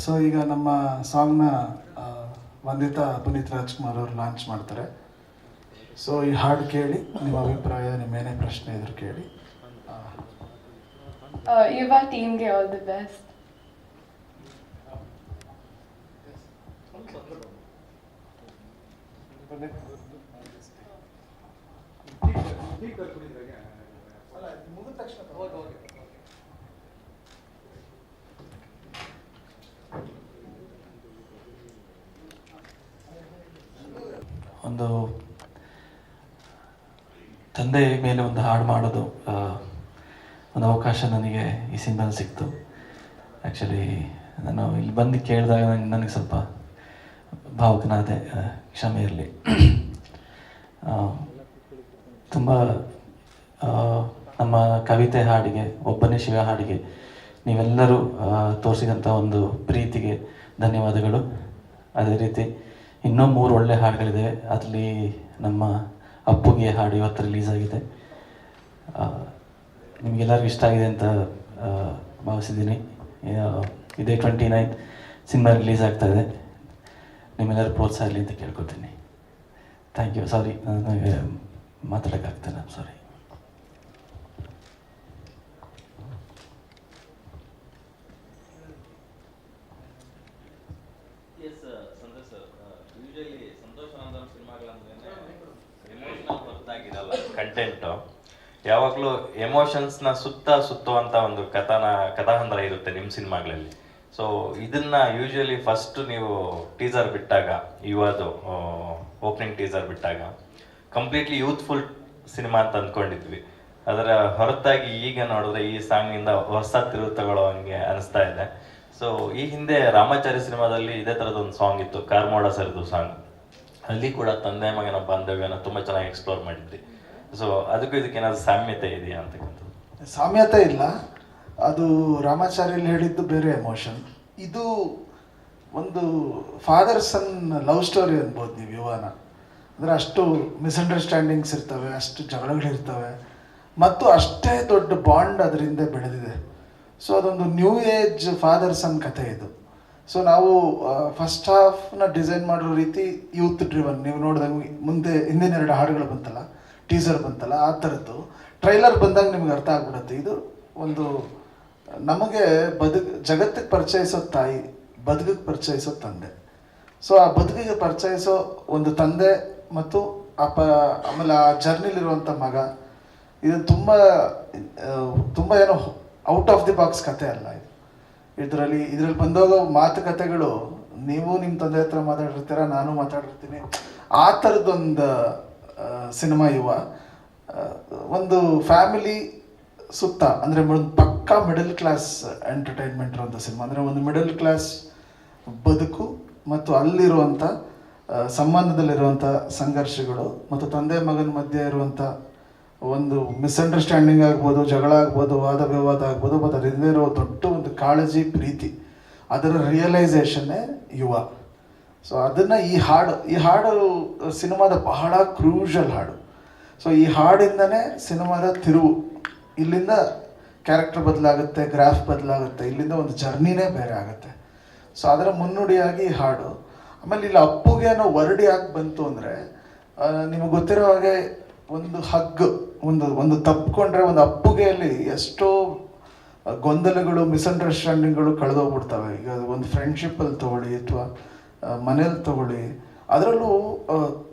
So ಈಗ ನಮ್ಮ ಸಾಂಗ್ನ ವಂದಿತಾ ಪುನೀತ್ ರಾಜ್ಕುಮಾರ್ ಅವರು ಲಾಂಚ್ ಮಾಡ್ತಾರೆ. ಸೊ ಈ ಹಾಡು ಕೇಳಿ ನಿಮ್ಮ ಅಭಿಪ್ರಾಯ, ನಿಮ್ಮೇನೇ ಪ್ರಶ್ನೆ ಇದ್ರು ಕೇಳಿ. ಯುವ ಟೀಮ್ಗೆ ಆಲ್ ದಿ ಬೆಸ್ಟ್. ಒಂದು ತಂದೆ ಮೇಲೆ ಒಂದು ಹಾಡು ಮಾಡೋದು ಒಂದು ಅವಕಾಶ ನನಗೆ ಈ ಸಿನಿಮಾದಲ್ಲಿ ಸಿಕ್ತು. ಆ್ಯಕ್ಚುಲಿ ನಾನು ಇಲ್ಲಿ ಬಂದು ಕೇಳಿದಾಗ ನನಗೆ ಸ್ವಲ್ಪ ಭಾವುಕನಾದೆ, ಕ್ಷಮೆ ಇರಲಿ. ತುಂಬ ನಮ್ಮ ಕವಿತೆ ಹಾಡಿಗೆ, ಒಬ್ಬನೇ ಶಿವ ಹಾಡಿಗೆ ನೀವೆಲ್ಲರೂ ತೋರಿಸಿದಂಥ ಒಂದು ಪ್ರೀತಿಗೆ ಧನ್ಯವಾದಗಳು. ಅದೇ ರೀತಿ ಇನ್ನೂ 3 ಒಳ್ಳೆ ಹಾಡುಗಳಿದೆ. ಅದರಲ್ಲಿ ನಮ್ಮ ಅಪ್ಪುಗೆ ಹಾಡು ಇವತ್ತು ರಿಲೀಸ್ ಆಗಿದೆ. ನಿಮಗೆಲ್ಲರಿಗೂ ಇಷ್ಟ ಆಗಿದೆ ಅಂತ ಭಾವಿಸಿದ್ದೀನಿ. ಇದೇ 29 ಸಿನಿಮಾ ರಿಲೀಸ್ ಆಗ್ತಾಯಿದೆ. ನಿಮ್ಮೆಲ್ಲರೂ ಪ್ರೋತ್ಸಾಹ ಇರಲಿ ಅಂತ ಕೇಳ್ಕೊತೀನಿ. Thank you. ಸಾರಿ, ನನಗೆ ಮಾತಾಡೋಕ್ಕಾಗ್ತಾನೆ, ಸಾರಿ. ಕಂಟೆಂಟು ಯಾವಾಗಲೂ ಎಮೋಷನ್ಸ್ನ ಸುತ್ತುವಂಥ ಒಂದು ಕಥಾಹಂದರ ಇರುತ್ತೆ ನಿಮ್ಮ ಸಿನಿಮಾಗಳಲ್ಲಿ. ಸೊ ಇದನ್ನ ಯೂಶಲಿ ಫಸ್ಟ್ ನೀವು ಟೀಸರ್ ಬಿಟ್ಟಾಗ, ಯುವದು ಓಪನಿಂಗ್ ಟೀಸರ್ ಬಿಟ್ಟಾಗ ಕಂಪ್ಲೀಟ್ಲಿ ಯೂತ್ಫುಲ್ ಸಿನಿಮಾ ಅಂತ ಅಂದ್ಕೊಂಡಿದ್ವಿ. ಅದರ ಹೊರತಾಗಿ ಈಗ ನೋಡಿದ್ರೆ ಈ ಸಾಂಗಿಂದ ಹೊಸ ತಿರುವು ತಗೊಳ್ಳೋ ಹಂಗೆ ಅನಿಸ್ತಾ ಇದೆ. ಸೊ ಈ ಹಿಂದೆ ರಾಮಾಚಾರಿ ಸಿನಿಮಾದಲ್ಲಿ ಇದೇ ಥರದ ಒಂದು ಸಾಂಗ್ ಇತ್ತು, ಕಾರ್ಮೋಡ ಸರಿದು ಸಾಂಗ್. ಅಲ್ಲಿ ಕೂಡ ತಂದೆ ಮಗನ ಬಾಂಧವ್ಯನ ತುಂಬ ಚೆನ್ನಾಗಿ ಎಕ್ಸ್ಪ್ಲೋರ್ ಮಾಡಿದ್ರಿ. ಸೊ ಅದಕ್ಕೂ ಇದಕ್ಕೇನಾದ್ರು ಸಾಮ್ಯತೆ ಇದೆಯಾ ಅಂತಕ್ಕಂಥದ್ದು? ಸಾಮ್ಯತೆ ಇಲ್ಲ. ಅದು ರಾಮಾಚಾರ್ಯಲ್ಲಿ ಹೇಳಿದ್ದು ಬೇರೆ ಎಮೋಷನ್. ಇದು ಒಂದು ಫಾದರ್ ಸನ್ ಲವ್ ಸ್ಟೋರಿ ಅನ್ಬೋದು ನೀವು ಯುವನ. ಅಂದರೆ ಅಷ್ಟು ಮಿಸ್ಅಂಡರ್ಸ್ಟ್ಯಾಂಡಿಂಗ್ಸ್ ಇರ್ತವೆ, ಅಷ್ಟು ಜಗಳಗಳಿರ್ತವೆ, ಮತ್ತು ಅಷ್ಟೇ ದೊಡ್ಡ ಬಾಂಡ್ ಅದರಿಂದ ಬೆಳೆದಿದೆ. ಸೊ ಅದೊಂದು ನ್ಯೂ ಏಜ್ ಫಾದರ್ ಸನ್ ಕಥೆ ಇದು. ಸೊ ನಾವು ಫಸ್ಟ್ ಹಾಫ್ನ ಡಿಸೈನ್ ಮಾಡೋ ರೀತಿ ಯೂತ್ ಡ್ರಿವನ್. ನೀವು ನೋಡಿದಂಗೆ ಮುಂದೆ ಹಿಂದಿನ 2 ಹಾಡುಗಳು ಬಂತಲ್ಲ, ಟೀಸರ್ ಬಂತಲ್ಲ, ಆ ಥರದ್ದು ಟ್ರೈಲರ್ ಬಂದಾಗ ನಿಮ್ಗೆ ಅರ್ಥ ಆಗ್ಬಿಡುತ್ತೆ. ಇದು ಒಂದು ನಮಗೆ ಜಗತ್ತಿಗೆ ಪರಿಚಯಿಸೋ ತಾಯಿ, ಬದುಕಿಗೆ ಪರಿಚಯಿಸೋ ತಂದೆ. ಸೊ ಆ ಬದುಕಿಗೆ ಪರಿಚಯಿಸೋ ಒಂದು ತಂದೆ ಮತ್ತು ಆಮೇಲೆ ಆ ಜರ್ನಿಲಿರುವಂಥ ಮಗ. ಇದು ತುಂಬ ಏನೋ ಔಟ್ ಆಫ್ ದಿ ಬಾಕ್ಸ್ ಕತೆ ಅಲ್ಲ ಇದು. ಇದರಲ್ಲಿ ಬಂದೋಗೋ ಮಾತುಕತೆಗಳು ನೀವು ನಿಮ್ಮ ತಂದೆ ಹತ್ರ ಮಾತಾಡಿರ್ತೀರ, ನಾನು ಮಾತಾಡಿರ್ತೀನಿ. ಆ ಥರದ್ದೊಂದು ಸಿನಿಮಾ ಯುವ. ಒಂದು ಫ್ಯಾಮಿಲಿ ಸುತ್ತ, ಅಂದರೆ ಒಂದು ಪಕ್ಕಾ ಮಿಡಲ್ ಕ್ಲಾಸ್ ಎಂಟರ್ಟೈನ್ಮೆಂಟ್ ಇರುವಂಥ ಸಿನಿಮಾ. ಅಂದರೆ ಒಂದು ಮಿಡಲ್ ಕ್ಲಾಸ್ ಬದುಕು ಮತ್ತು ಅಲ್ಲಿರುವಂಥ ಸಂಬಂಧದಲ್ಲಿರುವಂಥ ಸಂಘರ್ಷಗಳು ಮತ್ತು ತಂದೆ ಮಗನ ಮಧ್ಯೆ ಇರುವಂಥ ಒಂದು ಮಿಸ್ಅಂಡರ್ಸ್ಟ್ಯಾಂಡಿಂಗ್ ಆಗ್ಬೋದು, ಜಗಳ ಆಗ್ಬೋದು, ವಾದ ವಿವಾದ ಆಗ್ಬೋದು, ಮತ್ತು ಅದರಿಂದ ಇರೋ ದೊಡ್ಡ ಒಂದು ಕಾಳಜಿ, ಪ್ರೀತಿ, ಅದರ ರಿಯಲೈಸೇಷನ್ನೇ ಯುವ. ಸೊ ಅದನ್ನು ಈ ಹಾಡು ಸಿನಿಮಾದ ಬಹಳ ಕ್ರೂಷಲ್ ಹಾಡು. ಸೊ ಈ ಹಾಡಿಂದನೇ ಸಿನಿಮಾದ ತಿರುವು. ಇಲ್ಲಿಂದ ಕ್ಯಾರೆಕ್ಟರ್ ಬದಲಾಗುತ್ತೆ, ಗ್ರಾಫ್ ಬದಲಾಗುತ್ತೆ, ಇಲ್ಲಿಂದ ಒಂದು ಜರ್ನಿನೇ ಬೇರೆ ಆಗುತ್ತೆ. ಸೊ ಅದರ ಮುನ್ನುಡಿಯಾಗಿ ಈ ಹಾಡು. ಆಮೇಲೆ ಇಲ್ಲಿ ಅಪ್ಪುಗೆ ಅನ್ನೋ ವರ್ಡ್ ಯಾಕೆ ಬಂತು ಅಂದರೆ, ನಿಮಗೆ ಗೊತ್ತಿರೋ ಹಾಗೆ ಒಂದು ಹಗ್, ಒಂದು ತಪ್ಪಿಕೊಂಡ್ರೆ ಒಂದು ಅಪ್ಪುಗೆಯಲ್ಲಿ ಎಷ್ಟೋ ಗೊಂದಲಗಳು, ಮಿಸ್ಅಂಡರ್ಸ್ಟ್ಯಾಂಡಿಂಗ್ಗಳು ಕಳೆದೋಗ್ಬಿಡ್ತವೆ. ಈಗ ಒಂದು ಫ್ರೆಂಡ್ಶಿಪ್ಪಲ್ಲಿ ತಗೊಳ್ಳಿ ಅಥವಾ ಮನೇಲಿ ತಗೊಳ್ಳಿ, ಅದರಲ್ಲೂ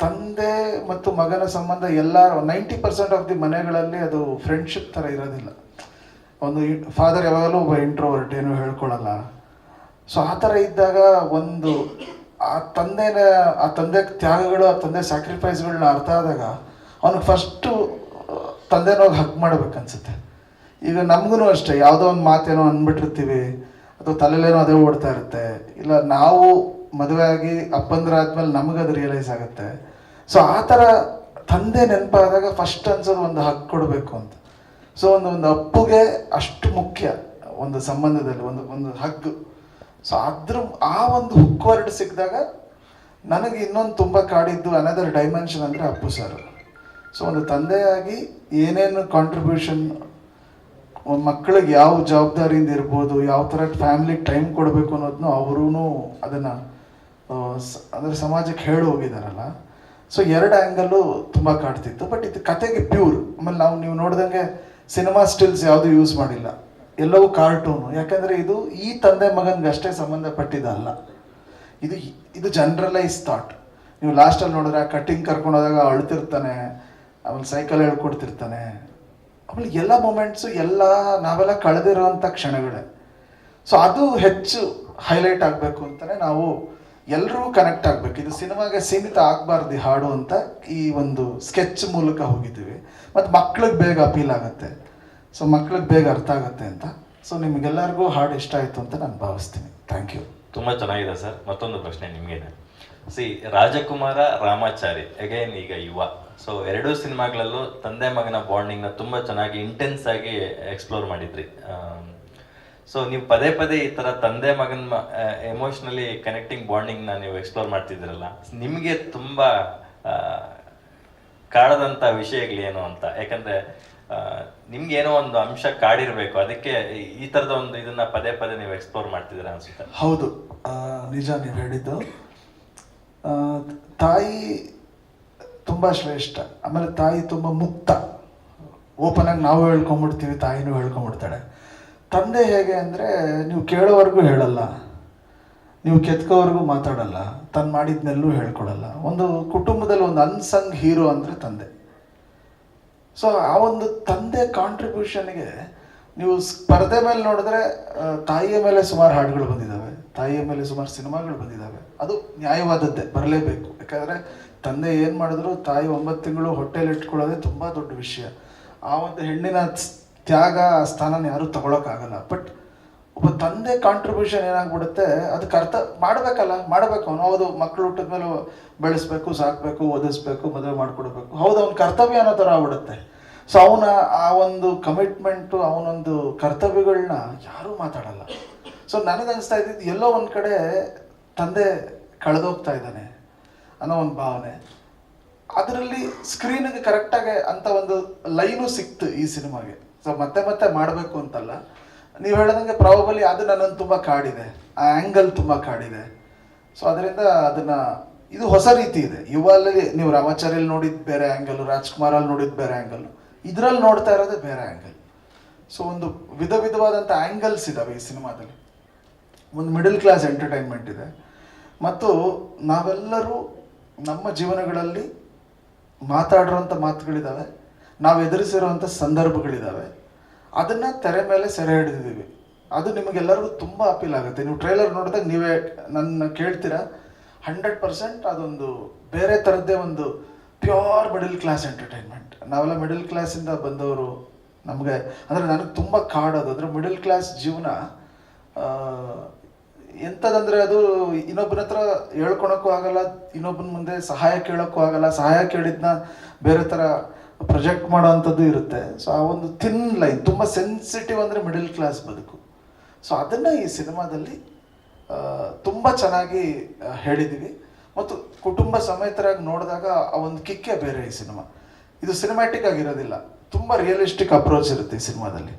ತಂದೆ ಮತ್ತು ಮಗನ ಸಂಬಂಧ ಎಲ್ಲ 90% ಆಫ್ ದಿ ಮನೆಗಳಲ್ಲಿ ಅದು ಫ್ರೆಂಡ್ಶಿಪ್ ಥರ ಇರೋದಿಲ್ಲ. ಒಂದು ಫಾದರ್ ಯಾವಾಗಲೂ ಒಬ್ಬ ಇಂಟ್ರೋವರ್ಟ್, ಏನೂ ಹೇಳ್ಕೊಳ್ಳಲ್ಲ. ಸೊ ಆ ಥರ ಇದ್ದಾಗ ಒಂದು ಆ ತಂದೆ ತ್ಯಾಗಗಳು, ಆ ತಂದೆ ಸ್ಯಾಕ್ರಿಫೈಸ್ಗಳನ್ನ ಅರ್ಥ ಆದಾಗ ಅವ್ನಿಗೆ ಫಸ್ಟು ತಂದೆನೋಗಿ ಹಗ್ ಮಾಡ್ಬೇಕನ್ಸುತ್ತೆ. ಈಗ ನಮಗೂ ಅಷ್ಟೇ, ಯಾವುದೋ ಒಂದು ಮಾತೇನೋ ಅಂದ್ಬಿಟ್ಟಿರ್ತೀವಿ ಅಥವಾ ತಲೆಲೇನೋ ಅದೇ ಓಡ್ತಾ ಇರುತ್ತೆ. ಇಲ್ಲ ನಾವು ಮದುವೆ ಆಗಿ ಅಪ್ಪಂದ್ರಾದ್ಮೇಲೆ ನಮಗದು ರಿಯಲೈಸ್ ಆಗುತ್ತೆ. ಸೊ ಆ ಥರ ತಂದೆ ನೆನಪಾದಾಗ ಫಸ್ಟ್ ಅನ್ಸೋದು ಒಂದು ಹಗ್ ಕೊಡಬೇಕು ಅಂತ. ಸೊ ಒಂದು ಅಪ್ಪುಗೆ ಅಷ್ಟು ಮುಖ್ಯ ಒಂದು ಸಂಬಂಧದಲ್ಲಿ ಒಂದು ಹಗ್. ಸೊ ಆ ಒಂದು ಹುಕ್ ವರ್ಡ್ ಸಿಕ್ಕಿದಾಗ ನನಗೆ ಇನ್ನೊಂದು ತುಂಬ ಕಾಡಿದ್ದು ಅನದರ್ ಡೈಮೆನ್ಷನ್ ಅಂದರೆ ಅಪ್ಪು ಸರ್. ಸೊ ಒಂದು ತಂದೆಯಾಗಿ ಏನೇನು ಕಾಂಟ್ರಿಬ್ಯೂಷನ್ ಒಂದು ಮಕ್ಕಳಿಗೆ ಯಾವ ಜವಾಬ್ದಾರಿಯಿಂದ ಇರ್ಬೋದು, ಯಾವ ಥರ ಫ್ಯಾಮಿಲಿಗೆ ಟೈಮ್ ಕೊಡಬೇಕು ಅನ್ನೋದನ್ನು ಅವರೂ ಅದನ್ನು ಅಂದರೆ ಸಮಾಜಕ್ಕೆ ಹೇಳಿ ಹೋಗಿದಾರಲ್ಲ. ಸೊ ಎರಡು ಆ್ಯಂಗಲ್ಲು ತುಂಬ ಕಾಡ್ತಿತ್ತು. ಬಟ್ ಇದು ಕತೆಗೆ ಪ್ಯೂರ್. ಆಮೇಲೆ ನೀವು ನೋಡ್ದಂಗೆ ಸಿನಿಮಾ ಸ್ಟಿಲ್ಸ್ ಯಾವುದು ಯೂಸ್ ಮಾಡಿಲ್ಲ, ಎಲ್ಲವೂ ಕಾರ್ಟೂನು. ಯಾಕಂದರೆ ಇದು ಈ ತಂದೆ ಮಗನಿಗೆ ಅಷ್ಟೇ ಸಂಬಂಧಪಟ್ಟಿದ್ದಲ್ಲ, ಇದು ಜನರಲೈಸ್ ಥಾಟ್. ನೀವು ಲಾಸ್ಟಲ್ಲಿ ನೋಡಿದ್ರೆ ಆ ಕಟ್ಟಿಂಗ್ ಕರ್ಕೊಂಡೋದಾಗ ಅಳ್ತಿರ್ತಾನೆ, ಆಮೇಲೆ ಸೈಕಲ್ ಹೇಳ್ಕೊಡ್ತಿರ್ತಾನೆ, ಆಮೇಲೆ ಎಲ್ಲ ಮೂಮೆಂಟ್ಸು ಎಲ್ಲ ನಾವೆಲ್ಲ ಕಳೆದಿರೋವಂಥ ಕ್ಷಣಗಳೇ. ಸೊ ಅದು ಹೆಚ್ಚು ಹೈಲೈಟ್ ಆಗಬೇಕು ಅಂತಲೇ ನಾವು ಎಲ್ಲರೂ ಕನೆಕ್ಟ್ ಆಗಬೇಕು. ಇದು ಸಿನಿಮಾಗೆ ಸೀಮಿತ ಆಗಬಾರ್ದು ಹಾಡು ಅಂತ ಈ ಒಂದು ಸ್ಕೆಚ್ ಮೂಲಕ ಹೋಗಿದ್ದೀವಿ. ಮತ್ತು ಮಕ್ಳಿಗೆ ಬೇಗ ಅಪೀಲ್ ಆಗುತ್ತೆ, ಸೊ ಮಕ್ಳಿಗೆ ಬೇಗ ಅರ್ಥ ಆಗುತ್ತೆ ಅಂತ. ಸೊ ನಿಮಗೆಲ್ಲರಿಗೂ ಹಾಡು ಇಷ್ಟ ಆಯಿತು ಅಂತ ನಾನು ಭಾವಿಸ್ತೀನಿ. Thank you. ತುಂಬ ಚೆನ್ನಾಗಿದೆ ಸರ್. ಮತ್ತೊಂದು ಪ್ರಶ್ನೆ ನಿಮಗೇನೆ. ರಾಜಕುಮಾರ, ರಾಮಾಚಾರಿ ಅಗೈನ್ ಈಗ ಯುವ. ಸೊ ಎರಡೂ ಸಿನಿಮಾಗಳಲ್ಲೂ ತಂದೆ ಮಗನ ಬಾಂಡಿಂಗ್ನ ತುಂಬ ಚೆನ್ನಾಗಿ ಇಂಟೆನ್ಸ್ ಆಗಿ ಎಕ್ಸ್ಪ್ಲೋರ್ ಮಾಡಿದ್ರಿ. ಸೊ ನೀವು ಪದೇ ಪದೇ ಈ ಥರ ತಂದೆ ಮಗನ ಎಮೋಷ್ನಲಿ ಕನೆಕ್ಟಿಂಗ್ ಬಾಂಡಿಂಗ್ನ ನೀವು ಎಕ್ಸ್ಪ್ಲೋರ್ ಮಾಡ್ತಿದ್ದೀರಲ್ಲ, ನಿಮಗೆ ತುಂಬ ಕಾಡದಂಥ ವಿಷಯಗಳೇನು ಅಂತ? ಯಾಕಂದರೆ ನಿಮ್ಗೆ ಏನೋ ಒಂದು ಅಂಶ ಕಾಡಿರಬೇಕು, ಅದಕ್ಕೆ ಈ ಥರದ ಒಂದು ಇದನ್ನ ಪದೇ ಪದೇ ನೀವು ಎಕ್ಸ್ಪ್ಲೋರ್ ಮಾಡ್ತಿದ್ದೀರಾ ಅನ್ಸುತ್ತೆ. ಹೌದು, ನಿಜ ನೀವು ಹೇಳಿದ್ದು. ತಾಯಿ ತುಂಬ ಶ್ರೇಷ್ಠ, ಆಮೇಲೆ ತಾಯಿ ತುಂಬ ಮುಕ್ತ. ಓಪನ್ ಆಗಿ ನಾವು ಹೇಳ್ಕೊಂಬಿಡ್ತೀವಿ, ತಾಯಿನೂ ಹೇಳ್ಕೊಂಬಿಡ್ತಾಳೆ. ತಂದೆ ಹೇಗೆ ಅಂದರೆ ನೀವು ಕೇಳೋವರೆಗೂ ಹೇಳಲ್ಲ, ನೀವು ಕೆತ್ಕೋವರೆಗೂ ಮಾತಾಡಲ್ಲ, ತನ್ನ ಮಾಡಿದ್ನೆಲ್ಲೂ ಹೇಳ್ಕೊಡಲ್ಲ. ಒಂದು ಕುಟುಂಬದಲ್ಲಿ ಒಂದು ಅನ್ಸಂಗ್ ಹೀರೋ ಅಂದರೆ ತಂದೆ. ಸೊ ಆ ಒಂದು ತಂದೆ ಕಾಂಟ್ರಿಬ್ಯೂಷನ್ಗೆ ನೀವು ಪರದೆ ಮೇಲೆ ನೋಡಿದ್ರೆ ತಾಯಿಯ ಮೇಲೆ ಸುಮಾರು ಹಾಡುಗಳು ಬಂದಿದ್ದಾವೆ, ತಾಯಿಯ ಮೇಲೆ ಸುಮಾರು ಸಿನಿಮಾಗಳು ಬಂದಿದ್ದಾವೆ. ಅದು ನ್ಯಾಯವಾದದ್ದೇ, ಬರಲೇಬೇಕು. ಯಾಕಂದರೆ ತಂದೆ ಏನು ಮಾಡಿದ್ರು ತಾಯಿ 9 ತಿಂಗಳು ಹೊಟ್ಟೆಯಲ್ಲಿ ಇಟ್ಕೊಳ್ಳೋದೇ ತುಂಬ ದೊಡ್ಡ ವಿಷಯ. ಆ ಒಂದು ಹೆಣ್ಣಿನ ತ್ಯಾಗ ಸ್ಥಾನನ ಯಾರೂ ತಗೊಳಕ್ಕಾಗಲ್ಲ. ಬಟ್ ಒಬ್ಬ ತಂದೆ ಕಾಂಟ್ರಿಬ್ಯೂಷನ್ ಏನಾಗ್ಬಿಡುತ್ತೆ, ಅದಕ್ಕೆ ಅರ್ಥ ಮಾಡಬೇಕು. ಅವನು ಹೌದು, ಮಕ್ಕಳು ಹುಟ್ಟಿದ ಮೇಲೆ ಬೆಳೆಸ್ಬೇಕು, ಸಾಕಬೇಕು, ಓದಿಸ್ಬೇಕು, ಮದುವೆ ಮಾಡಿಕೊಡ್ಬೇಕು, ಹೌದು ಅವನ ಕರ್ತವ್ಯ ಅನ್ನೋ ಥರ ಆಗ್ಬಿಡುತ್ತೆ. ಸೊ ಅವನ ಆ ಒಂದು ಕಮಿಟ್ಮೆಂಟು, ಅವನೊಂದು ಕರ್ತವ್ಯಗಳನ್ನ ಯಾರೂ ಮಾತಾಡಲ್ಲ. ಸೊ ನನಗನ್ನಿಸ್ತಾ ಇದ್ದಿದ್ದು ಎಲ್ಲೋ ಒಂದು ಕಡೆ ತಂದೆ ಕಳೆದೋಗ್ತಾ ಇದ್ದಾನೆ ಅನ್ನೋ ಒಂದು ಭಾವನೆ. ಅದರಲ್ಲಿ ಸ್ಕ್ರೀನಿಗೆ ಕರೆಕ್ಟಾಗಿ ಅಂತ ಒಂದು ಲೈನು ಸಿಕ್ತು ಈ ಸಿನಿಮಾಗೆ. ಸೊ ಮತ್ತೆ ಮಾಡಬೇಕು ಅಂತಲ್ಲ, ನೀವು ಹೇಳೋದಂಗೆ ಪ್ರಾಬಬಲಿ ಅದು ನನ್ನನ್ನು ತುಂಬ ಕಾಡಿದೆ, ಆ ಆ್ಯಂಗಲ್ ತುಂಬ ಕಾಡಿದೆ. ಸೊ ಅದರಿಂದ ಅದನ್ನು ಇದು ಹೊಸ ರೀತಿ ಇದೆ. ಯುವಲ್ಲಿ ನೀವು ರಾಮಾಚಾರ್ಯಲ್ಲಿ ನೋಡಿದ್ದು ಬೇರೆ ಆ್ಯಂಗಲ್, ರಾಜ್ಕುಮಾರಲ್ಲಿ ನೋಡಿದ್ದು ಬೇರೆ ಆ್ಯಂಗಲ್, ಇದರಲ್ಲಿ ನೋಡ್ತಾ ಇರೋದೇ ಬೇರೆ ಆ್ಯಂಗಲ್. ಸೊ ಒಂದು ವಿಧವಾದಂಥ ಆ್ಯಂಗಲ್ಸ್ ಇದ್ದಾವೆ ಈ ಸಿನಿಮಾದಲ್ಲಿ. ಒಂದು ಮಿಡಲ್ ಕ್ಲಾಸ್ ಎಂಟರ್ಟೈನ್ಮೆಂಟ್ ಇದೆ, ಮತ್ತು ನಾವೆಲ್ಲರೂ ನಮ್ಮ ಜೀವನಗಳಲ್ಲಿ ಮಾತಾಡಿರೋಂಥ ಮಾತುಗಳಿದ್ದಾವೆ, ನಾವು ಎದುರಿಸಿರೋವಂಥ ಸಂದರ್ಭಗಳಿದ್ದಾವೆ. ಅದನ್ನು ತೆರೆ ಮೇಲೆ ಸೆರೆ ಹಿಡಿದಿದ್ದೀವಿ. ಅದು ನಿಮಗೆಲ್ಲರಿಗೂ ತುಂಬ ಅಪೀಲ್ ಆಗುತ್ತೆ. ನೀವು ಟ್ರೈಲರ್ ನೋಡಿದಾಗ ನೀವೇ ನನ್ನ ಕೇಳ್ತೀರಾ, 100% ಅದೊಂದು ಬೇರೆ ಥರದ್ದೇ ಒಂದು ಪ್ಯೂರ್ ಮಿಡಲ್ ಕ್ಲಾಸ್ ಎಂಟರ್ಟೈನ್ಮೆಂಟ್. ನಾವೆಲ್ಲ ಮಿಡಲ್ ಕ್ಲಾಸಿಂದ ಬಂದವರು. ನಮಗೆ ಅಂದರೆ ನನಗೆ ತುಂಬ ಕಾಡೋದು ಅಂದರೆ ಮಿಡಲ್ ಕ್ಲಾಸ್ ಜೀವನ ಎಂಥದಂದರೆ ಅದು ಇನ್ನೊಬ್ಬನ ಹತ್ರ ಹೇಳ್ಕೊಳಕ್ಕೂ ಆಗಲ್ಲ, ಇನ್ನೊಬ್ಬನ ಮುಂದೆ ಸಹಾಯ ಕೇಳೋಕ್ಕೂ ಆಗಲ್ಲ, ಸಹಾಯ ಕೇಳಿದ್ನ ಬೇರೆ ಥರ ಪ್ರೊಜೆಕ್ಟ್ ಮಾಡೋ ಅಂಥದ್ದು ಇರುತ್ತೆ. ಸೊ ಆ ಒಂದು ಥಿನ್ ಲೈನ್, ತುಂಬ ಸೆನ್ಸಿಟಿವ್ ಅಂದರೆ ಮಿಡಲ್ ಕ್ಲಾಸ್ ಬದುಕು. ಸೊ ಅದನ್ನು ಈ ಸಿನಿಮಾದಲ್ಲಿ ತುಂಬ ಚೆನ್ನಾಗಿ ಹೇಳಿದ್ದೀವಿ. ಮತ್ತು ಕುಟುಂಬ ಸಮೇತರಾಗಿ ನೋಡಿದಾಗ ಆ ಒಂದು ಕಿಕ್ಕೇ ಬೇರೆ ಈ ಸಿನಿಮಾ. ಇದು ಸಿನಿಮ್ಯಾಟಿಕ್ ಆಗಿರೋದಿಲ್ಲ, ತುಂಬ ರಿಯಲಿಸ್ಟಿಕ್ ಅಪ್ರೋಚ್ ಇರುತ್ತೆ ಈ ಸಿನಿಮಾದಲ್ಲಿ.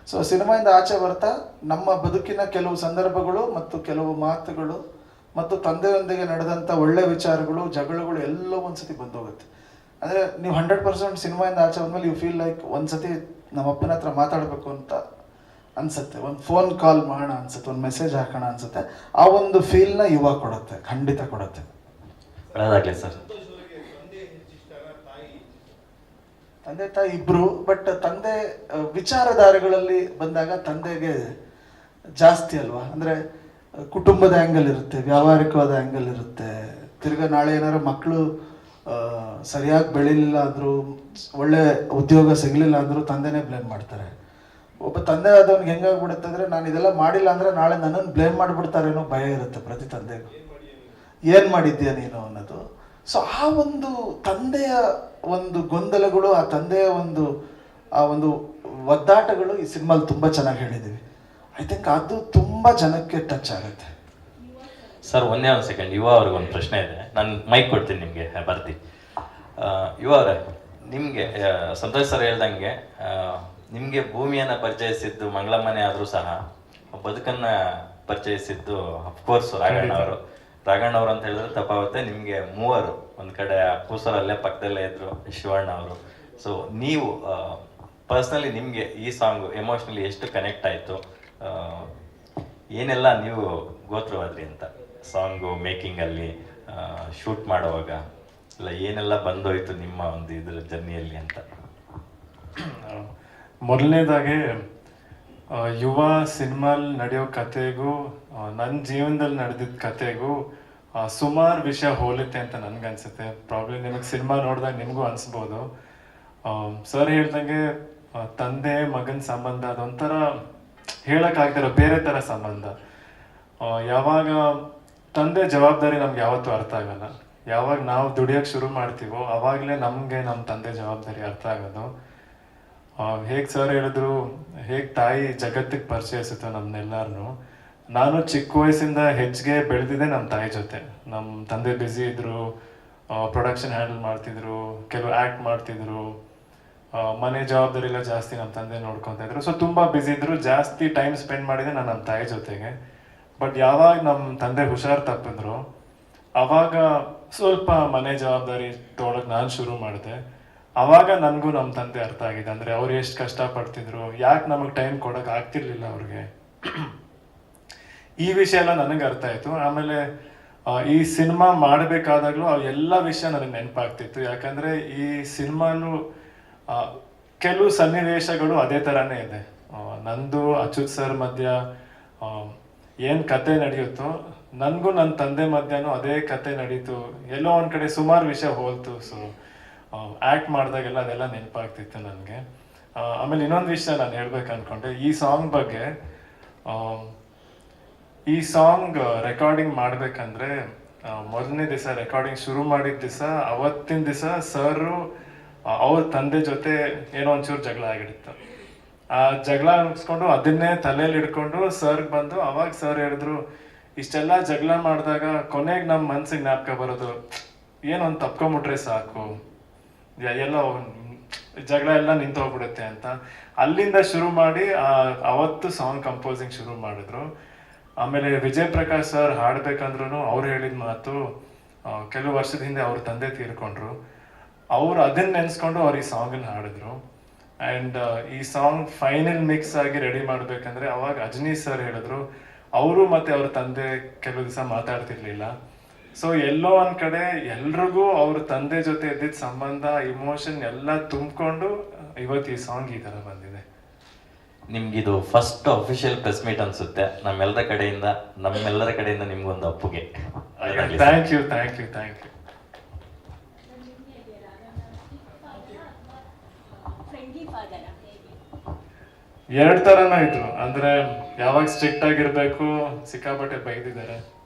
ಸೊ ಸಿನಿಮಾಯಿಂದ ಆಚೆ ಬರ್ತಾ ನಮ್ಮ ಬದುಕಿನ ಕೆಲವು ಸಂದರ್ಭಗಳು ಮತ್ತು ಕೆಲವು ಮಾತುಗಳು ಮತ್ತು ತಂದೆಯೊಂದಿಗೆ ನಡೆದಂಥ ಒಳ್ಳೆ ವಿಚಾರಗಳು, ಜಗಳಗಳು ಎಲ್ಲವೂ ಒಂದ್ಸತಿ ಬಂದೋಗುತ್ತೆ. ಅಂದರೆ ನೀವು 100% ಸಿನಿಮಾಯಿಂದ ಆಚೆ ಬಂದಮೇಲೆ ಯು ಫೀಲ್ ಲೈಕ್ ಒಂದ್ಸತಿ ನಮ್ಮ ಅಪ್ಪನ ಹತ್ರ ಮಾತಾಡಬೇಕು ಅಂತ ಅನಿಸುತ್ತೆ, ಒಂದು ಫೋನ್ ಕಾಲ್ ಮಾಡೋಣ ಅನಿಸುತ್ತೆ, ಒಂದು ಮೆಸೇಜ್ ಹಾಕೋಣ ಅನಿಸುತ್ತೆ. ಆ ಒಂದು ಫೀಲ್ನ ಯುವ ಕೊಡುತ್ತೆ, ಖಂಡಿತ ಕೊಡುತ್ತೆ. ಒಳ್ಳೆದಾಗಲಿ ಸರ್. ತಂದೆ ತಾಯಿ ಇಬ್ಬರು, ಬಟ್ ತಂದೆ ವಿಚಾರಧಾರೆಗಳಲ್ಲಿ ಬಂದಾಗ ತಂದೆಗೆ ಜಾಸ್ತಿ ಅಲ್ವಾ. ಅಂದರೆ ಕುಟುಂಬದ ಆ್ಯಂಗಲ್ ಇರುತ್ತೆ, ವ್ಯಾವಹಾರಿಕವಾದ ಆ್ಯಂಗಲ್ ಇರುತ್ತೆ. ತಿರ್ಗಾ ನಾಳೆ ಏನಾದ್ರು ಮಕ್ಕಳು ಸರಿಯಾಗಿ ಬೆಳೀಲಿಲ್ಲ ಅಂದರೂ, ಒಳ್ಳೆ ಉದ್ಯೋಗ ಸಿಗಲಿಲ್ಲ ಅಂದರೂ ತಂದೆನೇ ಬ್ಲೇಮ್ ಮಾಡ್ತಾರೆ. ಒಬ್ಬ ತಂದೆ ಆದವನಿಗೆ ಹೆಂಗಾಗ್ಬಿಡುತ್ತೆ ಅಂದರೆ, ನಾನು ಇದೆಲ್ಲ ಮಾಡಿಲ್ಲ ಅಂದರೆ ನಾಳೆ ನನ್ನನ್ನು ಬ್ಲೇಮ್ ಮಾಡಿಬಿಡ್ತಾರೇನೋ ಭಯ ಇರುತ್ತೆ ಪ್ರತಿ ತಂದೆಗೂ. ಏನು ಮಾಡಿದ್ಯಾ ನೀನು ಅನ್ನೋದು. ಸೊ ಆ ಒಂದು ತಂದೆಯ ಒಂದು ಗೊಂದಲಗಳು, ಆ ತಂದೆಯ ಆ ಒಂದು ಒದ್ದಾಟಗಳು ಈ ಸಿನಿಮಾಲಿ ತುಂಬ ಚೆನ್ನಾಗಿ ಹೇಳಿದ್ದೀವಿ. ಐ ಥಿಂಕ್ ಅದು ತುಂಬ ಜನಕ್ಕೆ ಟಚ್ ಆಗುತ್ತೆ. ಸರ್ ಒಂದೇ ಒಂದು ಸೆಕೆಂಡ್, ಯುವ ಅವ್ರಿಗೊಂದು ಪ್ರಶ್ನೆ ಇದೆ, ನಾನು ಮೈಕ್ ಕೊಡ್ತೀನಿ ನಿಮಗೆ, ಬರ್ತಿ. ಯುವ ಅವರೇ, ನಿಮಗೆ ಸಂತೋಷ್ ಸರ್ ಹೇಳ್ದಂಗೆ ನಿಮಗೆ ಭೂಮಿಯನ್ನು ಪರಿಚಯಿಸಿದ್ದು ಮಂಗಳಮ್ಮನೇ ಆದರೂ ಸಹ ಬದುಕನ್ನು ಪರಿಚಯಿಸಿದ್ದು ಅಫ್ಕೋರ್ಸ್ ರಾಘಣ್ಣ ಅವರು. ರಾಘಣ್ಣ ಅವರು ಅಂತ ಹೇಳಿದ್ರೆ ತಪ್ಪಾಗುತ್ತೆ. ನಿಮಗೆ ಮೂವರು ಒಂದು ಕಡೆ ಕೂಸರಲ್ಲೇ ಪಕ್ಕದಲ್ಲೇ ಇದ್ರು ಶಿವಣ್ಣ ಅವರು. ಸೊ ನೀವು ಪರ್ಸ್ನಲಿ ನಿಮಗೆ ಈ ಸಾಂಗು ಎಮೋಷ್ನಲಿ ಎಷ್ಟು ಕನೆಕ್ಟ್ ಆಯಿತು, ಏನೆಲ್ಲ ನೀವು ಗೋತ್ರವಾದ್ರಿ ಅಂತ ಸಾಂಗು ಮೇಕಿಂಗಲ್ಲಿ, ಶೂಟ್ ಮಾಡುವಾಗ ಇಲ್ಲ ಏನೆಲ್ಲ ಬಂದೋಯ್ತು ನಿಮ್ಮ ಒಂದು ಇದ್ರ ಜರ್ನಿಯಲ್ಲಿ ಅಂತ? ಮೊದಲನೇದಾಗಿ ಯುವ ಸಿನಿಮಾಲ್ ನಡೆಯೋ ಕತೆಗೂ ನನ್ನ ಜೀವನದಲ್ಲಿ ನಡೆದಿದ್ದ ಕತೆಗೂ ಸುಮಾರು ವಿಷಯ ಹೋಲುತ್ತೆ ಅಂತ ನನ್ಗನ್ಸುತ್ತೆ. ಪ್ರಾಬ್ಲಮ್ ನಿಮಗೆ ಸಿನಿಮಾ ನೋಡಿದಾಗ ನಿಮಗೂ ಅನಿಸ್ಬೋದು. ಸರ್ ಹೇಳ್ದಂಗೆ ತಂದೆ ಮಗನ ಸಂಬಂಧ ಅದೊಂಥರ ಹೇಳೋಕ್ಕಾಗ್ದಿರೋ ಬೇರೆ ಥರ ಸಂಬಂಧ. ಯಾವಾಗ ತಂದೆ ಜವಾಬ್ದಾರಿ ನಮ್ಗೆ ಯಾವತ್ತೂ ಅರ್ಥ ಆಗಲ್ಲ. ಯಾವಾಗ ನಾವು ದುಡಿಯೋಕ್ಕೆ ಶುರು ಮಾಡ್ತೀವೋ ಅವಾಗಲೇ ನಮಗೆ ನಮ್ಮ ತಂದೆ ಜವಾಬ್ದಾರಿ ಅರ್ಥ ಆಗೋದು. ಹೇಗೆ ಸರ್ ಹೇಳಿದ್ರು, ಹೇಗೆ ತಾಯಿ ಜಗತ್ತಿಗೆ ಪರಿಚಯಿಸುತ್ತೋ ನಮ್ಮನ್ನೆಲ್ಲರನ್ನು. ನಾನು ಚಿಕ್ಕ ವಯಸ್ಸಿಂದ ಹೆಚ್ಚಿಗೆ ಬೆಳೆದಿದ್ದೆ ನಮ್ಮ ತಾಯಿ ಜೊತೆ. ನಮ್ಮ ತಂದೆ ಬ್ಯುಸಿ ಇದ್ರು, ಪ್ರೊಡಕ್ಷನ್ ಹ್ಯಾಂಡಲ್ ಮಾಡ್ತಿದ್ರು, ಕೆಲವು ಆ್ಯಕ್ಟ್ ಮಾಡ್ತಿದ್ರು, ಮನೆ ಜವಾಬ್ದಾರಿ ಎಲ್ಲ ಜಾಸ್ತಿ ನಮ್ಮ ತಂದೆ ನೋಡ್ಕೊತಾ ಇದ್ರು. ಸೊ ತುಂಬ ಬ್ಯುಸಿ ಇದ್ರು, ಜಾಸ್ತಿ ಟೈಮ್ ಸ್ಪೆಂಡ್ ಮಾಡಿದೆ ನಾನು ನಮ್ಮ ತಾಯಿ ಜೊತೆಗೆ. ಬಟ್ ಯಾವಾಗ ನಮ್ಮ ತಂದೆ ಹುಷಾರು ತಪ್ಪಿದ್ರು ಅವಾಗ ಸ್ವಲ್ಪ ಮನೆ ಜವಾಬ್ದಾರಿ ತೊಗೊಳಕ್ಕೆ ನಾನು ಶುರು ಮಾಡಿದೆ. ಅವಾಗ ನನಗೂ ನಮ್ಮ ತಂದೆ ಅರ್ಥ ಆಗಿದೆ. ಅಂದರೆ ಅವ್ರು ಎಷ್ಟು ಕಷ್ಟಪಡ್ತಿದ್ರು, ಯಾಕೆ ನಮಗೆ ಟೈಮ್ ಕೊಡೋಕೆ ಆಗ್ತಿರ್ಲಿಲ್ಲ ಅವ್ರಿಗೆ, ಈ ವಿಷಯ ಎಲ್ಲ ನನಗೆ ಅರ್ಥ ಆಯಿತು. ಆಮೇಲೆ ಈ ಸಿನಿಮಾ ಮಾಡಬೇಕಾದಾಗಲೂ ಎಲ್ಲ ವಿಷಯ ನನಗೆ ನೆನಪಾಗ್ತಿತ್ತು. ಯಾಕಂದರೆ ಈ ಸಿನಿಮಾನು ಕೆಲವು ಸನ್ನಿವೇಶಗಳು ಅದೇ ಥರನೇ ಇದೆ. ನಂದು ಅಚ್ಯುತ್ ಸರ್ ಮಧ್ಯ ಏನು ಕತೆ ನಡೆಯುತ್ತೋ ನನಗೂ ನನ್ನ ತಂದೆ ಮಧ್ಯನೂ ಅದೇ ಕತೆ ನಡೀತು. ಎಲ್ಲೋ ಒಂದು ಕಡೆ ಸುಮಾರು ವಿಷಯ ಹೋಲ್ತು. ಸೊ ಆ್ಯಕ್ಟ್ ಮಾಡಿದಾಗೆಲ್ಲ ಅದೆಲ್ಲ ನೆನಪಾಗ್ತಿತ್ತು ನನಗೆ. ಆಮೇಲೆ ಇನ್ನೊಂದು ವಿಷಯ ನಾನು ಹೇಳ್ಬೇಕು ಅಂದ್ಕೊಂಡೆ ಈ ಸಾಂಗ್ ಬಗ್ಗೆ. ಈ ಸಾಂಗ್ ರೆಕಾರ್ಡಿಂಗ್ ಮಾಡಬೇಕಂದ್ರೆ ಮೊದಲನೇ ದಿವಸ ರೆಕಾರ್ಡಿಂಗ್ ಶುರು ಮಾಡಿದ ದಿವಸ, ಅವತ್ತಿನ ದಿವಸ ಸರು ಅವ್ರ ತಂದೆ ಜೊತೆ ಏನೋ ಒಂಚೂರು ಜಗಳ ಆಗಿತ್ತು. ಆ ಜಗಳ ಮುಗಿಸ್ಕೊಂಡು ಅದನ್ನೇ ತಲೆಯಲ್ಲಿ ಹಿಡ್ಕೊಂಡು ಸರ್ಗೆ ಬಂದು ಅವಾಗ ಸರ್ ಹೇಳಿದ್ರು, ಇಷ್ಟೆಲ್ಲ ಜಗಳ ಮಾಡಿದಾಗ ಕೊನೆಗೆ ನಮ್ಮ ಮನ್ಸಿಗೆ ಜ್ಞಾಪಕ ಬರೋದು ಏನೊಂದು ತಪ್ಕೊಂಬಿಟ್ರೆ ಸಾಕು, ಎಲ್ಲ ಜಗಳ ಎಲ್ಲ ನಿಂತೋಗ್ಬಿಡುತ್ತೆ ಅಂತ. ಅಲ್ಲಿಂದ ಶುರು ಮಾಡಿ ಅವತ್ತು ಸಾಂಗ್ ಕಂಪೋಸಿಂಗ್ ಶುರು ಮಾಡಿದ್ರು. ಆಮೇಲೆ ವಿಜಯ್ ಪ್ರಕಾಶ್ ಸರ್ ಹಾಡ್ಬೇಕಂದ್ರೂ ಅವ್ರು ಹೇಳಿದ ಮಾತು, ಕೆಲವು ವರ್ಷದ ಹಿಂದೆ ಅವ್ರ ತಂದೆ ತೀರ್ಕೊಂಡ್ರು, ಅವ್ರು ಅದನ್ನ ನೆನೆಸ್ಕೊಂಡು ಅವ್ರು ಈ ಸಾಂಗನ್ನು ಹಾಡಿದ್ರು. ಆ್ಯಂಡ್ ಈ ಸಾಂಗ್ ಫೈನಲ್ ಮಿಕ್ಸ್ ಆಗಿ ರೆಡಿ ಮಾಡ್ಬೇಕಂದ್ರೆ ಅವಾಗ ಅಜನಿ ಸರ್ ಹೇಳಿದ್ರು, ಅವರು ಮತ್ತೆ ಅವ್ರ ತಂದೆ ಕೆಲವು ದಿವಸ ಮಾತಾಡ್ತಿರ್ಲಿಲ್ಲ. ಸೊ ಎಲ್ಲೋ ಒಂದ್ ಕಡೆ ಎಲ್ರಿಗೂ ಅವ್ರ ತಂದೆ ಜೊತೆ ಇದ್ದಿದ್ದ ಸಂಬಂಧ, ಇಮೋಷನ್ ಎಲ್ಲ ತುಂಬಿಕೊಂಡು ಇವತ್ತು ಈ ಸಾಂಗ್ ಈ ತರ ಬಂದಿದೆ. ನಿಮ್ಗಿದು ಫಸ್ಟ್ ಅಫಿಷಿಯಲ್ ಪ್ರೆಸ್ ಮೀಟ್ ಅನ್ಸುತ್ತೆ ನಮ್ಮೆಲ್ಲರ ಕಡೆಯಿಂದ ನಿಮ್ಗೊಂದು ಅಪ್ಪುಗೆ. Thank you thank you thank you. ಎರಡು ಥರನೂ ಇದ್ರು. ಅಂದ್ರೆ ಯಾವಾಗ ಸ್ಟ್ರಿಕ್ಟ್ ಆಗಿರ್ಬೇಕು, ಸಿಕ್ಕಾಪಟ್ಟೆ ಬೈದಿದ್ದಾರೆ.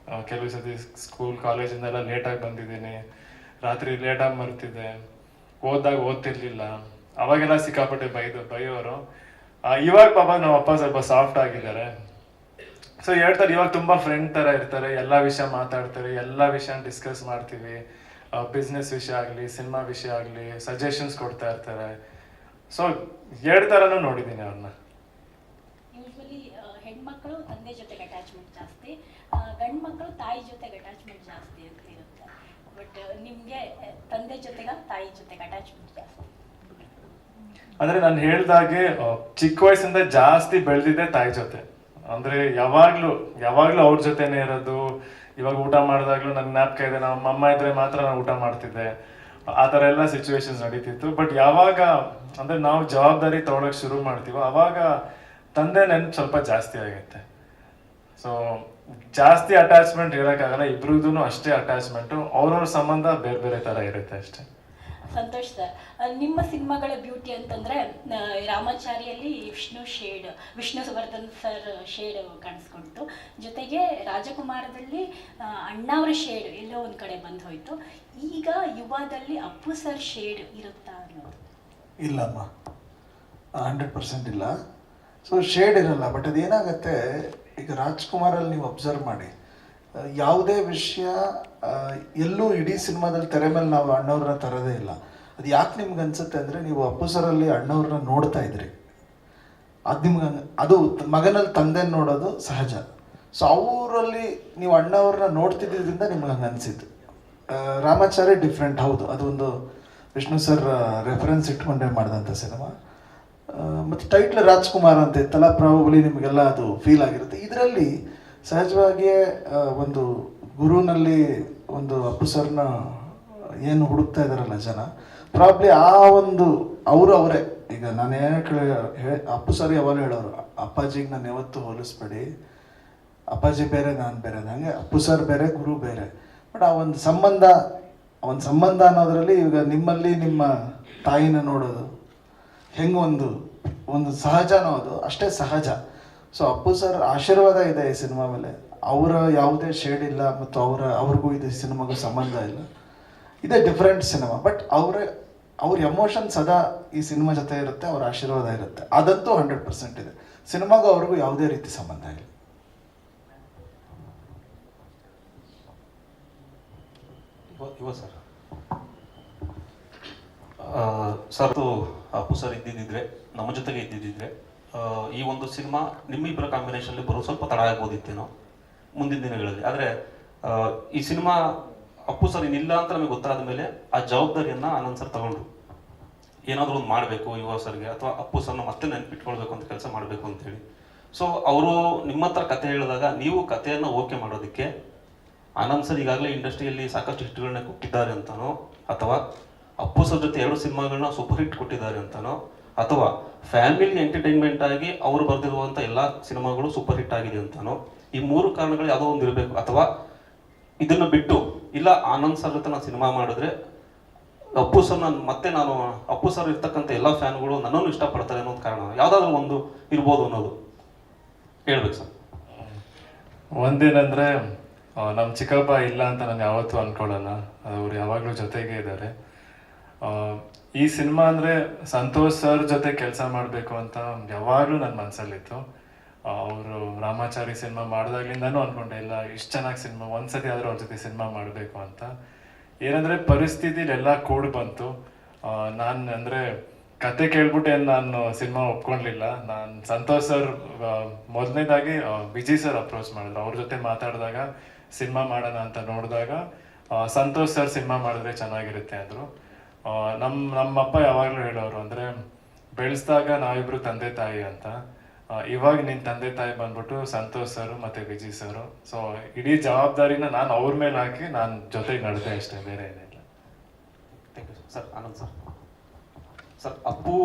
ಕೆಲವು ಸತಿ ಸ್ಕೂಲ್ ಕಾಲೇಜಿಂದೆಲ್ಲ ಲೇಟಾಗಿ ಬಂದಿದ್ದೀನಿ, ರಾತ್ರಿ ಲೇಟಾಗಿ ಮರ್ತಿದ್ದೆ, ಓದಿದಾಗ ಓದ್ತಿರ್ಲಿಲ್ಲ, ಅವಾಗೆಲ್ಲ ಸಿಕ್ಕಾಪಟ್ಟೆ ಬೈಯೋರು. ಇವಾಗ ಪಾಪ ನಮ್ಮ ಅಪ್ಪ ಸ್ವಲ್ಪ ಸಾಫ್ಟ್ ಆಗಿದ್ದಾರೆ. ಸೊ ಹೇಳ್ತಾರೆ, ಇವಾಗ ತುಂಬಾ ಫ್ರೆಂಡ್ ತರ ಇರ್ತಾರೆ, ಎಲ್ಲ ವಿಷಯ ಮಾತಾಡ್ತಾರೆ, ಎಲ್ಲ ವಿಷಯ ಡಿಸ್ಕಸ್ ಮಾಡ್ತೀವಿ. ಬಿಸ್ನೆಸ್ ವಿಷಯ ಆಗಲಿ, ಸಿನಿಮಾ ವಿಷಯ ಆಗಲಿ, ಸಜೆಷನ್ಸ್ ಕೊಡ್ತಾ ಇರ್ತಾರೆ. ಸೊ ಎರಡು ಥರನೂ ನೋಡಿದ್ದೀನಿ ಅವ್ರನ್ನ. ಯೂಶ್ವಲಿ ಹೆಣ್ಮಕ್ಳು ತಂದೆ ಜೊತೆಗೆ ಅಟ್ಯಾಚ್ಮೆಂಟ್ ಜಾಸ್ತಿ, ಗಂಡು ಮಕ್ಕಳು ತಾಯಿ ಜೊತೆಗೆ ಅಟ್ಯಾಚ್ಮೆಂಟ್ ಜಾಸ್ತಿ ಅಂತ ಇರುತ್ತೆ. ಬಟ್ ನಿಮಗೆ ತಂದೆ ಜೊತೆಗೆ ತಾಯಿ ಜೊತೆಗೆ ಅಟ್ಯಾಚ್ಮೆಂಟ್ ಜಾಸ್ತಿ. ಅಂದ್ರೆ ನಾನು ಹೇಳ್ದಾಗೆ ಚಿಕ್ಕ ವಯಸ್ಸಿಂದ ಜಾಸ್ತಿ ಬೆಳೆದಿದ್ದೆ ತಾಯಿ ಜೊತೆ. ಅಂದ್ರೆ ಯಾವಾಗ್ಲೂ ಅವ್ರ ಜೊತೆನೆ ಇರೋದು. ಇವಾಗ ಊಟ ಮಾಡಿದಾಗ್ಲೂ ನನ್ ಜ್ಞಾಪಕ ಇದೆ, ನಮ್ಮ ಅಮ್ಮ ಇದ್ರೆ ಮಾತ್ರ ನಾನು ಊಟ ಮಾಡ್ತಿದ್ದೆ. ಆ ಥರ ಎಲ್ಲ ಸಿಚುವೇಶನ್ಸ್ ನಡೀತಿತ್ತು. ಬಟ್ ಯಾವಾಗ ಅಂದ್ರೆ ನಾವು ಜವಾಬ್ದಾರಿ ತಗೊಳಕ್ ಶುರು ಮಾಡ್ತೀವೋ ಅವಾಗ ತಂದೆ ನೆನ್ಪು ಸ್ವಲ್ಪ ಜಾಸ್ತಿ ಆಗುತ್ತೆ. ಸೊ ಜಾಸ್ತಿ ಅಟ್ಯಾಚ್ಮೆಂಟ್ ಇರೋಕ್ಕಾಗಲ್ಲ, ಇಬ್ರಿಗೂ ಅಷ್ಟೇ ಅಟ್ಯಾಚ್ಮೆಂಟು. ಅವ್ರವ್ರ ಸಂಬಂಧ ಬೇರೆ ಬೇರೆ ಥರ ಇರುತ್ತೆ ಅಷ್ಟೇ. ಸಂತೋಷ್ ಸರ್, ನಿಮ್ಮ ಸಿನಿಮಾಗಳ ಬ್ಯೂಟಿ ಅಂತಂದ್ರೆ ರಾಮಾಚಾರಿಯಲ್ಲಿ ವಿಷ್ಣುವರ್ಧನ್ ಸರ್ ಶೇಡ್ ಕಾಣಿಸ್ಕೊಳ್ತು, ಜೊತೆಗೆ ರಾಜಕುಮಾರದಲ್ಲಿ ಅಣ್ಣಾವ್ರ ಶೇಡ್ ಎಲ್ಲೋ ಒಂದು ಕಡೆ ಬಂದು ಹೋಯ್ತು. ಈಗ ಯುವದಲ್ಲಿ ಅಪ್ಪು ಸರ್ ಶೇಡ್ ಇರುತ್ತಾ ಅನ್ನೋದು? ಇಲ್ಲಮ್ಮ, 100% ಇಲ್ಲ. ಸೊ ಶೇಡ್ ಇರಲ್ಲ. ಬಟ್ ಅದೇನಾಗತ್ತೆ, ಈಗ ರಾಜ್ಕುಮಾರಲ್ಲಿ ನೀವು ಅಬ್ಸರ್ವ್ ಮಾಡಿ, ಯಾವುದೇ ವಿಷಯ ಎಲ್ಲೂ ಇಡೀ ಸಿನಿಮಾದಲ್ಲಿ ತೆರೆ ಮೇಲೆ ನಾವು ಅಣ್ಣವ್ರನ್ನ ತರೋದೇ ಇಲ್ಲ. ಅದು ಯಾಕೆ ನಿಮ್ಗೆ ಅನ್ಸುತ್ತೆ ಅಂದರೆ, ನೀವು ಅಪ್ಪು ಸರಲ್ಲಿ ಅಣ್ಣವ್ರನ್ನ ನೋಡ್ತಾ ಇದ್ರಿ ಅದು ನಿಮ್ಗೆ ಅದು ಮಗನಲ್ಲಿ ತಂದೆ ನೋಡೋದು ಸಹಜ. ಸೊ ಅವರಲ್ಲಿ ನೀವು ಅಣ್ಣವ್ರನ್ನ ನೋಡ್ತಿದ್ದರಿಂದ ನಿಮ್ಗೆ ಹಂಗೆ ಅನಿಸಿದ್ದು. ರಾಮಾಚಾರಿ ಡಿಫ್ರೆಂಟ್, ಹೌದು, ಅದೊಂದು ವಿಷ್ಣು ಸರ್ ರೆಫರೆನ್ಸ್ ಇಟ್ಕೊಂಡೇ ಮಾಡಿದಂಥ ಸಿನಿಮಾ. ಮತ್ತು ಟೈಟ್ಲ್ ರಾಜ್ಕುಮಾರ್ ಅಂತ ಇತ್ತಲ್ಲ, ಪ್ರಾಬಬ್ಲಿ ನಿಮಗೆಲ್ಲ ಅದು ಫೀಲ್ ಆಗಿರುತ್ತೆ. ಇದರಲ್ಲಿ ಸಹಜವಾಗಿಯೇ ಒಂದು ಗುರುನಲ್ಲಿ ಒಂದು ಅಪ್ಪು ಸರ್ನ ಏನು ಹುಡುಕ್ತಾ ಇದ್ದಾರಲ್ಲ ಜನ, ಪ್ರಾಬ್ಲಿ ಆ ಒಂದು ಅವರೇ ಈಗ ನಾನು ಅಪ್ಪು ಸರ್ ಯಾವಾಗ ಹೇಳೋರು, ಅಪ್ಪಾಜಿಗೆ ನಾನು ಯಾವತ್ತೂ ಹೋಲಿಸ್ಬೇಡಿ, ಅಪ್ಪಾಜಿ ಬೇರೆ ನಾನು ಬೇರೆ, ನನಗೆ ಅಪ್ಪು ಸರ್ ಬೇರೆ ಗುರು ಬೇರೆ. ಬಟ್ ಆ ಒಂದು ಸಂಬಂಧ ಅನ್ನೋದರಲ್ಲಿ ಈಗ ನಿಮ್ಮಲ್ಲಿ ನಿಮ್ಮ ತಾಯಿನ ನೋಡೋದು ಹೆಂಗೆ ಒಂದು ಸಹಜನೋ ಅದು ಅಷ್ಟೇ ಸಹಜ. ಸೊ ಅಪ್ಪು ಸರ್ ಆಶೀರ್ವಾದ ಇದೆ ಈ ಸಿನಿಮಾ ಮೇಲೆ, ಅವರ ಯಾವುದೇ ಶೇಡ್ ಇಲ್ಲ ಮತ್ತು ಅವ್ರಿಗೂ ಇದು ಸಿನಿಮಾಗೂ ಸಂಬಂಧ ಇಲ್ಲ. ಇದೇ ಡಿಫ್ರೆಂಟ್ ಸಿನಿಮಾ, ಬಟ್ ಅವ್ರ ಎಮೋಷನ್ ಸದಾ ಈ ಸಿನಿಮಾ ಜೊತೆ ಇರುತ್ತೆ, ಅವ್ರ ಆಶೀರ್ವಾದ ಇರುತ್ತೆ, ಅದಂತೂ 100% ಇದೆ. ಸಿನಿಮಾಗೂ ಅವ್ರಿಗೂ ಯಾವುದೇ ರೀತಿ ಸಂಬಂಧ ಇಲ್ಲ. ಸರ್ ಸರ್ ಅಪ್ಪು ಸರ್ ಇದ್ದಿದ್ದಿದ್ರೆ, ನಮ್ಮ ಜೊತೆಗೆ ಇದ್ದಿದ್ದಿದ್ರೆ ಈ ಒಂದು ಸಿನಿಮಾ ನಿಮ್ಮಿಬ್ಬರ ಕಾಂಬಿನೇಷನಲ್ಲಿ ಬರೋ ಸ್ವಲ್ಪ ತಡ ಆಗ್ಬೋದಿತ್ತೇನೋ ಮುಂದಿನ ದಿನಗಳಲ್ಲಿ. ಆದರೆ ಈ ಸಿನಿಮಾ ಅಪ್ಪು ಸರ್ ಇನ್ನಿಲ್ಲ ಅಂತ ನಮಗೆ ಗೊತ್ತಾದ ಮೇಲೆ ಆ ಜವಾಬ್ದಾರಿಯನ್ನು ಆನಂದ್ ಸರ್ ತಗೊಂಡ್ರು. ಏನಾದರೂ ಒಂದು ಮಾಡಬೇಕು ಯುವ ಸರ್ಗೆ, ಅಥವಾ ಅಪ್ಪು ಸರ್ನ ಮತ್ತೆ ನೆನಪಿಟ್ಕೊಳ್ಬೇಕು ಅಂತ ಕೆಲಸ ಮಾಡಬೇಕು ಅಂತೇಳಿ. ಸೊ ಅವರು ನಿಮ್ಮ ಹತ್ರ ಕತೆ ಹೇಳಿದಾಗ ನೀವು ಕಥೆಯನ್ನು ಓಕೆ ಮಾಡೋದಕ್ಕೆ ಆನಂದ್ ಸರ್ ಈಗಾಗಲೇ ಇಂಡಸ್ಟ್ರಿಯಲ್ಲಿ ಸಾಕಷ್ಟು ಹಿಟ್ಗಳನ್ನ ಕೊಟ್ಟಿದ್ದಾರೆ ಅಂತನೋ, ಅಥವಾ ಅಪ್ಪು ಸರ್ ಜೊತೆ 2 ಸಿನಿಮಾಗಳನ್ನ ಸೂಪರ್ ಹಿಟ್ ಕೊಟ್ಟಿದ್ದಾರೆ ಅಂತನೋ, ಅಥವಾ ಫ್ಯಾಮಿಲಿ ಎಂಟರ್ಟೈನ್ಮೆಂಟ್ ಆಗಿ ಅವರು ಬರೆದಿರುವಂಥ ಎಲ್ಲ ಸಿನಿಮಾಗಳು ಸೂಪರ್ ಹಿಟ್ ಆಗಿದೆ ಅಂತನೋ, ಈ 3 ಕಾರಣಗಳು ಯಾವುದೋ ಒಂದು ಇರಬೇಕು. ಅಥವಾ ಇದನ್ನು ಬಿಟ್ಟು ಇಲ್ಲ ಆನಂದ್ ಸರ್ ಜೊತೆ ನಾನು ಸಿನಿಮಾ ಮಾಡಿದ್ರೆ ಅಪ್ಪು ಸರ್ ನಾನು ಅಪ್ಪು ಸರ್ ಇರ್ತಕ್ಕಂಥ ಎಲ್ಲ ಫ್ಯಾನ್ಗಳು ನನ್ನನ್ನು ಇಷ್ಟಪಡ್ತಾರೆ ಅನ್ನೋದು ಕಾರಣ ಯಾವುದಾದ್ರೂ ಒಂದು ಇರ್ಬೋದು ಅನ್ನೋದು ಹೇಳ್ಬೇಕು ಸರ್. ಒಂದೇನಂದ್ರೆ ನಮ್ಮ ಚಿಕ್ಕಪ್ಪ ಇಲ್ಲ ಅಂತ ನಾನು ಯಾವತ್ತೂ ಅನ್ಕೊಳ್ಳಲ್ಲ, ಅವ್ರು ಯಾವಾಗಲೂ ಜೊತೆಗೆ ಇದ್ದಾರೆ. ಈ ಸಿನಿಮಾ ಅಂದರೆ ಸಂತೋಷ್ ಸರ್ ಜೊತೆ ಕೆಲಸ ಮಾಡಬೇಕು ಅಂತ ಯಾವಾಗಲೂ ನನ್ನ ಮನಸ್ಸಲ್ಲಿತ್ತು. ಅವರು ರಾಮಾಚಾರಿ ಸಿನಿಮಾ ಮಾಡಿದಾಗ್ಲಿಂದನೂ ಅಂದ್ಕೊಂಡೆ ಇಲ್ಲ ಇಷ್ಟು ಚೆನ್ನಾಗಿ ಸಿನಿಮಾ ಒಂದ್ಸತಿ ಆದರೂ ಅವ್ರ ಜೊತೆ ಸಿನಿಮಾ ಮಾಡಬೇಕು ಅಂತ. ಏನಂದರೆ ಪರಿಸ್ಥಿತಿಲೆಲ್ಲ ಕೂಡಿ ಬಂತು. ನಾನು ಅಂದರೆ ಕತೆ ಕೇಳ್ಬಿಟ್ಟು ಏನು ನಾನು ಸಿನಿಮಾ ಒಪ್ಕೊಳ್ಲಿಲ್ಲ. ನಾನು ಸಂತೋಷ್ ಸರ್ ಮೊದಲನೇದಾಗಿ ವಿಜಯ್ ಸರ್ ಅಪ್ರೋಚ್ ಮಾಡಿದ್ರು. ಅವ್ರ ಜೊತೆ ಮಾತಾಡಿದಾಗ ಸಿನಿಮಾ ಮಾಡೋಣ ಅಂತ ನೋಡಿದಾಗ ಸಂತೋಷ್ ಸರ್ ಸಿನಿಮಾ ಮಾಡಿದ್ರೆ ಚೆನ್ನಾಗಿರುತ್ತೆ ಅಂದರು. ನಮ್ಮಪ್ಪ ಯಾವಾಗಲೂ ಹೇಳೋರು ಅಂದರೆ ಬೆಳೆಸಿದಾಗ ನಾವಿಬ್ರು ತಂದೆ ತಾಯಿ ಅಂತ. ಇವಾಗ ನಿನ್ನ ತಂದೆ ತಾಯಿ ಬಂದ್ಬಿಟ್ಟು ಸಂತೋಷ್ ಸರ್ ಮತ್ತು ವಿಜಯ್ ಸರ್. ಸೊ ಇಡೀ ಜವಾಬ್ದಾರಿನ ನಾನು ಅವ್ರ ಮೇಲೆ ಹಾಕಿ ನಾನು ಜೊತೆಗೆ ನಡೆದೆ ಅಷ್ಟೇ, ಬೇರೆ ಏನಿಲ್ಲ. Thank you sir. Anand sir, sir Appu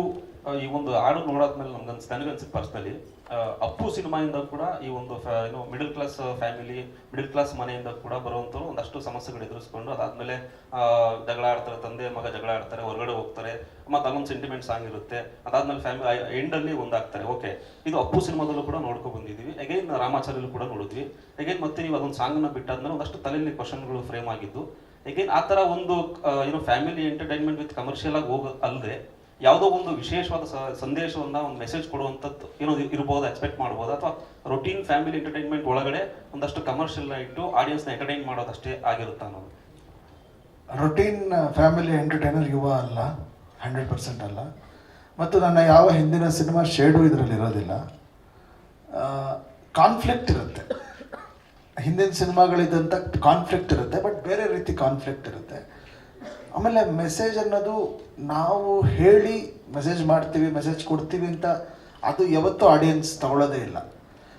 ಈ ಒಂದು ಹಾಡು ನೋಡಾದ್ಮೇಲೆ ನನಗನ್ಸಿದ್ದು ಪರ್ಸ್ನಲಿ ಅಪ್ಪು ಸಿನಿಮಾಯಿಂದ ಕೂಡ ಈ ಒಂದು middle class family, middle class ಮನೆಯಿಂದ ಕೂಡ ಬರುವಂಥವ್ರು ಒಂದಷ್ಟು ಸಮಸ್ಯೆಗಳು ಎದುರಿಸ್ಕೊಂಡು ಅದಾದ್ಮೇಲೆ ಜಗಳ ಆಡ್ತಾರೆ, ತಂದೆ ಮಗ ಜಗಳ ಆಡ್ತಾರೆ, ಹೊರಗಡೆ ಹೋಗ್ತಾರೆ, ಮತ್ತು ಅಲ್ಲೊಂದು ಸೆಂಟಿಮೆಂಟ್ ಸಾಂಗ್ ಇರುತ್ತೆ, ಅದಾದ್ಮೇಲೆ ಫ್ಯಾಮಿಲಿ ಎಂಡಲ್ಲಿ ಒಂದಾಗ್ತಾರೆ. ಓಕೆ, ಇದು ಅಪ್ಪು ಸಿನಿಮಾದಲ್ಲೂ ಕೂಡ ನೋಡ್ಕೊ ಬಂದಿದ್ದೀವಿ. ಅಗೈನ್ ರಾಮಾಚಾರ್ಯಲ್ಲೂ ಕೂಡ ನೋಡಿದ್ವಿ. ಅಗೈನ್ ಮತ್ತೆ ನೀವು ಅದೊಂದು ಸಾಂಗನ್ನು ಬಿಟ್ಟಾದ್ಮೇಲೆ ಒಂದಷ್ಟು ತಲೆಯಲ್ಲಿ ಕ್ವಶನ್ಗಳು ಫ್ರೇಮ್ ಆಗಿದ್ದು. ಅಗೈನ್ ಆ ಥರ ಒಂದು ಫ್ಯಾಮಿಲಿ ಎಂಟರ್ಟೈನ್ಮೆಂಟ್ ವಿತ್ ಕಮರ್ಷಿಯಲ್ ಆಗಿ ಅಲ್ಲದೆ ಯಾವುದೋ ಒಂದು ವಿಶೇಷವಾದ ಸಂದೇಶವನ್ನ ಒಂದು ಮೆಸೇಜ್ ಕೊಡುವಂಥದ್ದು ಏನೋ ಇರ್ಬೋದು, ಎಕ್ಸ್ಪೆಕ್ಟ್ ಮಾಡ್ಬೋದು. ಅಥವಾ ರೊಟೀನ್ ಫ್ಯಾಮಿಲಿ ಎಂಟರ್ಟೈನ್ಮೆಂಟ್ ಒಳಗಡೆ ಒಂದಷ್ಟು ಕಮರ್ಷಿಯಲ್ ಇಟ್ಟು ಆಡಿಯನ್ಸ್ನ ಎಂಟರ್ಟೈನ್ ಮಾಡೋದಷ್ಟೇ ಆಗಿರುತ್ತೆ ಅನ್ನೋದು. ರೊಟೀನ್ ಫ್ಯಾಮಿಲಿ ಎಂಟರ್ಟೈನರ್ ಯುವ ಅಲ್ಲ, 100% ಅಲ್ಲ. ಮತ್ತು ನನ್ನ ಯಾವ ಹಿಂದಿನ ಸಿನಿಮಾ ಶೇಡು ಇದರಲ್ಲಿ ಇರೋದಿಲ್ಲ. ಕಾನ್ಫ್ಲಿಕ್ಟ್ ಇರುತ್ತೆ, ಹಿಂದಿನ ಸಿನಿಮಾಗಳಿದ್ದಂಥ ಕಾನ್ಫ್ಲಿಕ್ಟ್ ಇರುತ್ತೆ, ಬಟ್ ಬೇರೆ ರೀತಿ ಕಾನ್ಫ್ಲಿಕ್ಟ್ ಇರುತ್ತೆ. ಆಮೇಲೆ ಮೆಸೇಜ್ ಅನ್ನೋದು ನಾವು ಹೇಳಿ ಮೆಸೇಜ್ ಮಾಡ್ತೀವಿ, ಮೆಸೇಜ್ ಕೊಡ್ತೀವಿ ಅಂತ ಅದು ಯಾವತ್ತೂ ಆಡಿಯನ್ಸ್ ತಗೊಳ್ಳೋದೇ ಇಲ್ಲ.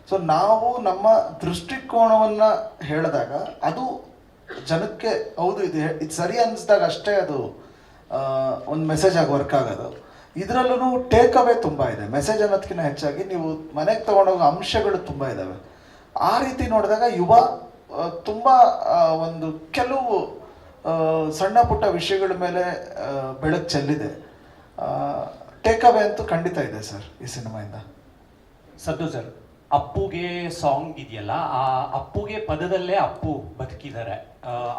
ಸೊ ನಾವು ನಮ್ಮ ದೃಷ್ಟಿಕೋನವನ್ನು ಹೇಳಿದಾಗ ಅದು ಜನಕ್ಕೆ ಹೌದು ಇದು ಸರಿ ಅನ್ನಿಸ್ದಾಗ ಅಷ್ಟೇ ಅದು ಒಂದು ಮೆಸೇಜ್ ಆಗಿ ವರ್ಕ್ ಆಗೋದು. ಇದರಲ್ಲೂ ಟೇಕ್ ಅವೇ ತುಂಬ ಇದೆ. ಮೆಸೇಜ್ ಅನ್ನೋದಕ್ಕಿಂತ ಹೆಚ್ಚಾಗಿ ನೀವು ಮನೆಗೆ ತೊಗೊಂಡೋಗೋ ಅಂಶಗಳು ತುಂಬ ಇದ್ದಾವೆ. ಆ ರೀತಿ ನೋಡಿದಾಗ ಯುವ ತುಂಬ ಒಂದು ಕೆಲವು ಸಣ್ಣ ಪುಟ್ಟ ವಿಷಯಗಳ ಮೇಲೆ ಬೆಳಕು ಚೆಲ್ಲಿದೆ. ಟೇಕ್ ಅವೇ ಅಂತೂ ಖಂಡಿತ ಇದೆ ಸರ್ ಈ ಸಿನಿಮಾಯಿಂದ. ಸದ್ದು ಸರ್, ಅಪ್ಪುಗೆ ಸಾಂಗ್ ಇದೆಯಲ್ಲ, ಆ ಅಪ್ಪುಗೆ ಪದದಲ್ಲೇ ಅಪ್ಪು ಬದುಕಿದ್ದಾರೆ.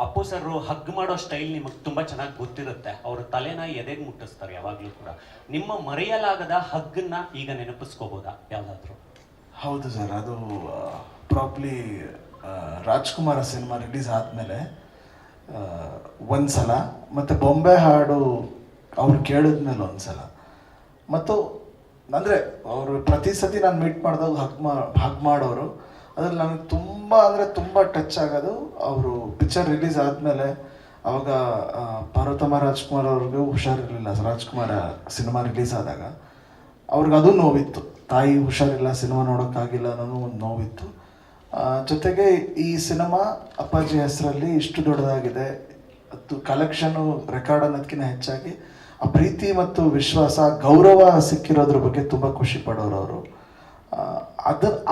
ಅಪ್ಪು ಸರ್ ಹಗ್ ಮಾಡೋ ಸ್ಟೈಲ್ ನಿಮಗೆ ತುಂಬ ಚೆನ್ನಾಗಿ ಗೊತ್ತಿರುತ್ತೆ. ಅವ್ರ ತಲೆನ ಎದೆಗೆ ಮುಟ್ಟಿಸ್ತಾರೆ ಯಾವಾಗಲೂ ಕೂಡ. ನಿಮ್ಮ ಮರೆಯಲಾಗದ ಹಗ್ಗನ್ನ ಈಗ ನೆನಪಿಸ್ಕೋಬೋದಾ ಯಾವುದಾದ್ರೂ? ಹೌದು ಸರ್, ಅದು ಪ್ರಾಬ್ಲಿ ರಾಜ್ಕುಮಾರ ಸಿನಿಮಾ ರಿಲೀಸ್ ಆದಮೇಲೆ ಒಂದು ಸಲ, ಮತ್ತು ಬೊಂಬೆ ಹಾಡು ಅವ್ರು ಕೇಳಿದ್ಮೇಲೆ ಒಂದು ಸಲ, ಮತ್ತು ಅಂದರೆ ಅವರು ಪ್ರತಿ ಸತಿ ನಾನು ಮೀಟ್ ಮಾಡಿದಾಗ ಹಗ್ ಮಾಡೋರು. ಅದ್ರಲ್ಲಿ ನನಗೆ ತುಂಬ ಅಂದರೆ ತುಂಬ ಟಚ್ ಆಗೋದು ಅವರು ಪಿಕ್ಚರ್ ರಿಲೀಸ್ ಆದಮೇಲೆ ಅವಾಗ ಪಾರ್ವತಮ್ಮ ರಾಜ್ಕುಮಾರ್ ಅವ್ರಿಗೂ ಹುಷಾರಿರಲಿಲ್ಲ. ರಾಜ್ಕುಮಾರ ಸಿನಿಮಾ ರಿಲೀಸ್ ಆದಾಗ ಅವ್ರಿಗೆ ಅದು ನೋವಿತ್ತು, ತಾಯಿ ಹುಷಾರಿಲ್ಲ, ಸಿನಿಮಾ ನೋಡೋಕ್ಕಾಗಿಲ್ಲ ಅನ್ನೋ ಒಂದು ನೋವಿತ್ತು. ಜೊತೆಗೆ ಈ ಸಿನಿಮಾ ಅಪ್ಪಾಜಿ ಹೆಸರಲ್ಲಿ ಇಷ್ಟು ದೊಡ್ಡದಾಗಿದೆ, ಅದು ಕಲೆಕ್ಷನು ರೆಕಾರ್ಡ್ ಅನ್ನೋದಕ್ಕಿಂತ ಹೆಚ್ಚಾಗಿ ಆ ಪ್ರೀತಿ ಮತ್ತು ವಿಶ್ವಾಸ, ಗೌರವ ಸಿಕ್ಕಿರೋದ್ರ ಬಗ್ಗೆ ತುಂಬ ಖುಷಿ ಪಡೋರು ಅವರು.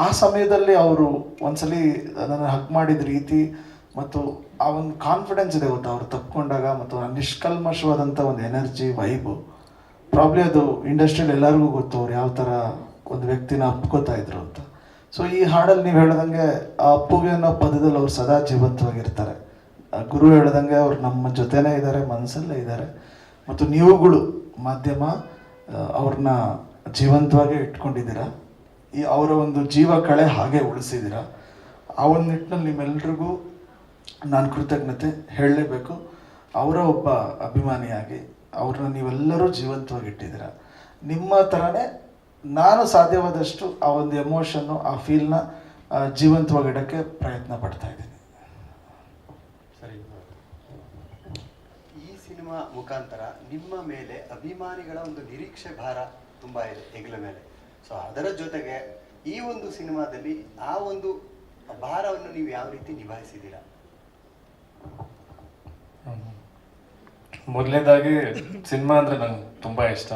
ಆ ಸಮಯದಲ್ಲಿ ಅವರು ಒಂದ್ಸಲಿ ನನ್ನ ಹಗ್ ಮಾಡಿದ ರೀತಿ ಮತ್ತು ಆ ಒಂದು ಕಾನ್ಫಿಡೆನ್ಸ್ ಇದೆ ಗೊತ್ತಾ, ಅವ್ರು ತಪ್ಕೊಂಡಾಗ, ಮತ್ತು ಆ ನಿಷ್ಕಲ್ಮಶವಾದಂಥ ಒಂದು ಎನರ್ಜಿ, ವೈಬು. ಪ್ರಾಬ್ಲಿ ಅದು ಇಂಡಸ್ಟ್ರಿಯಲ್ಲಿ ಎಲ್ಲರಿಗೂ ಗೊತ್ತು ಅವ್ರು ಯಾವ ಥರ ಒಂದು ವ್ಯಕ್ತಿನ ಅಪ್ಕೋತಾ ಇದ್ರು ಅಂತ. ಸೊ ಈ ಹಾಡಲ್ಲಿ ನೀವು ಹೇಳ್ದಂಗೆ ಆ ಅಪ್ಪುಗೆ ಅನ್ನೋ ಪದದಲ್ಲಿ ಅವ್ರು ಸದಾ ಜೀವಂತವಾಗಿರ್ತಾರೆ. ಗುರು ಹೇಳ್ದಂಗೆ ಅವ್ರು ನಮ್ಮ ಜೊತೆನೇ ಇದ್ದಾರೆ, ಮನಸ್ಸಲ್ಲೇ ಇದ್ದಾರೆ. ಮತ್ತು ನೀವುಗಳು ಮಾಧ್ಯಮ ಅವ್ರನ್ನ ಜೀವಂತವಾಗಿ ಇಟ್ಕೊಂಡಿದ್ದೀರಾ. ಈ ಅವರ ಒಂದು ಜೀವ ಕಳೆ ಹಾಗೆ ಉಳಿಸಿದ್ದೀರಾ. ಆ ಒಂದು ನಿಟ್ಟಿನಲ್ಲಿ ನಿಮ್ಮೆಲ್ರಿಗೂ ನಾನು ಕೃತಜ್ಞತೆ ಹೇಳಲೇಬೇಕು. ಅವರ ಒಬ್ಬ ಅಭಿಮಾನಿಯಾಗಿ ಅವ್ರನ್ನ ನೀವೆಲ್ಲರೂ ಜೀವಂತವಾಗಿ ಇಟ್ಟಿದ್ದೀರಾ. ನಿಮ್ಮ ಥರನೇ ನಾನು ಸಾಧ್ಯವಾದಷ್ಟು ಆ ಒಂದು ಎಮೋಷನ್ನು, ಆ ಫೀಲ್ನ ಜೀವಂತವಾಗಿ ಇಡೋಕ್ಕೆ ಪ್ರಯತ್ನ ಪಡ್ತಾ ಇದ್ದೀನಿ. ಸರಿ, ಈ ಸಿನಿಮಾ ಮುಖಾಂತರ ನಿಮ್ಮ ಮೇಲೆ ಅಭಿಮಾನಿಗಳ ಒಂದು ನಿರೀಕ್ಷೆ ಭಾರ ತುಂಬ ಇದೆ ಹೆಗಲ ಮೇಲೆ. ಸೊ ಅದರ ಜೊತೆಗೆ ಈ ಒಂದು ಸಿನಿಮಾದಲ್ಲಿ ಆ ಒಂದು ಭಾರವನ್ನು ನೀವು ಯಾವ ರೀತಿ ನಿಭಾಯಿಸಿದ್ದೀರಾ? ಮೊದಲನೇದಾಗಿ ಸಿನಿಮಾ ಅಂದರೆ ನಂಗೆ ತುಂಬ ಇಷ್ಟ.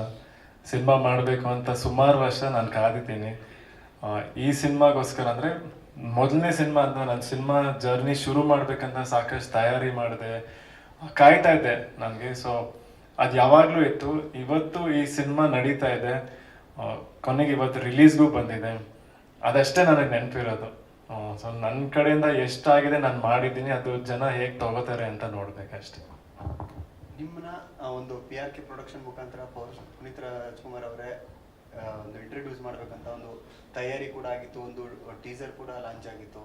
ಸಿನಿಮಾ ಮಾಡಬೇಕು ಅಂತ ಸುಮಾರು ವರ್ಷ ನಾನು ಕಾದಿದ್ದೀನಿ. ಈ ಸಿನಿಮಾಗೋಸ್ಕರ ಅಂದರೆ ಮೊದಲನೇ ಸಿನಿಮಾ ಅಂತ ನಾನು ಸಿನಿಮಾ ಜರ್ನಿ ಶುರು ಮಾಡ್ಬೇಕಂತ ಸಾಕಷ್ಟು ತಯಾರಿ ಮಾಡಿದೆ, ಕಾಯ್ತಾ ಇದ್ದೆ ನನಗೆ. ಸೊ ಅದು ಯಾವಾಗಲೂ ಇತ್ತು. ಇವತ್ತು ಈ ಸಿನಿಮಾ ನಡೀತಾ ಇದೆ, ಕೊನೆಗೆ ಇವತ್ತು ರಿಲೀಸ್ಗೂ ಬಂದಿದೆ. ಅದಷ್ಟೇ ನನಗೆ ನೆನಪಿರೋದು. ಸೊ ನನ್ನ ಕಡೆಯಿಂದ ಎಷ್ಟಾಗಿದೆ ನಾನು ಮಾಡಿದ್ದೀನಿ, ಅದು ಜನ ಹೇಗೆ ತಗೋತಾರೆ ಅಂತ ನೋಡ್ಬೇಕಷ್ಟೆ. ನಿಮ್ಮನ್ನ ಒಂದು PRK ಪ್ರೊಡಕ್ಷನ್ ಮುಖಾಂತರ ಪುನೀತ್ ರಾಜ್ಕುಮಾರ್ ಅವರೇ ಒಂದು ಇಂಟ್ರಡ್ಯೂಸ್ ಮಾಡ್ಬೇಕಂತ ಒಂದು ತಯಾರಿ ಕೂಡ ಆಗಿತ್ತು, ಒಂದು ಟೀಸರ್ ಕೂಡ ಲಾಂಚ್ ಆಗಿತ್ತು.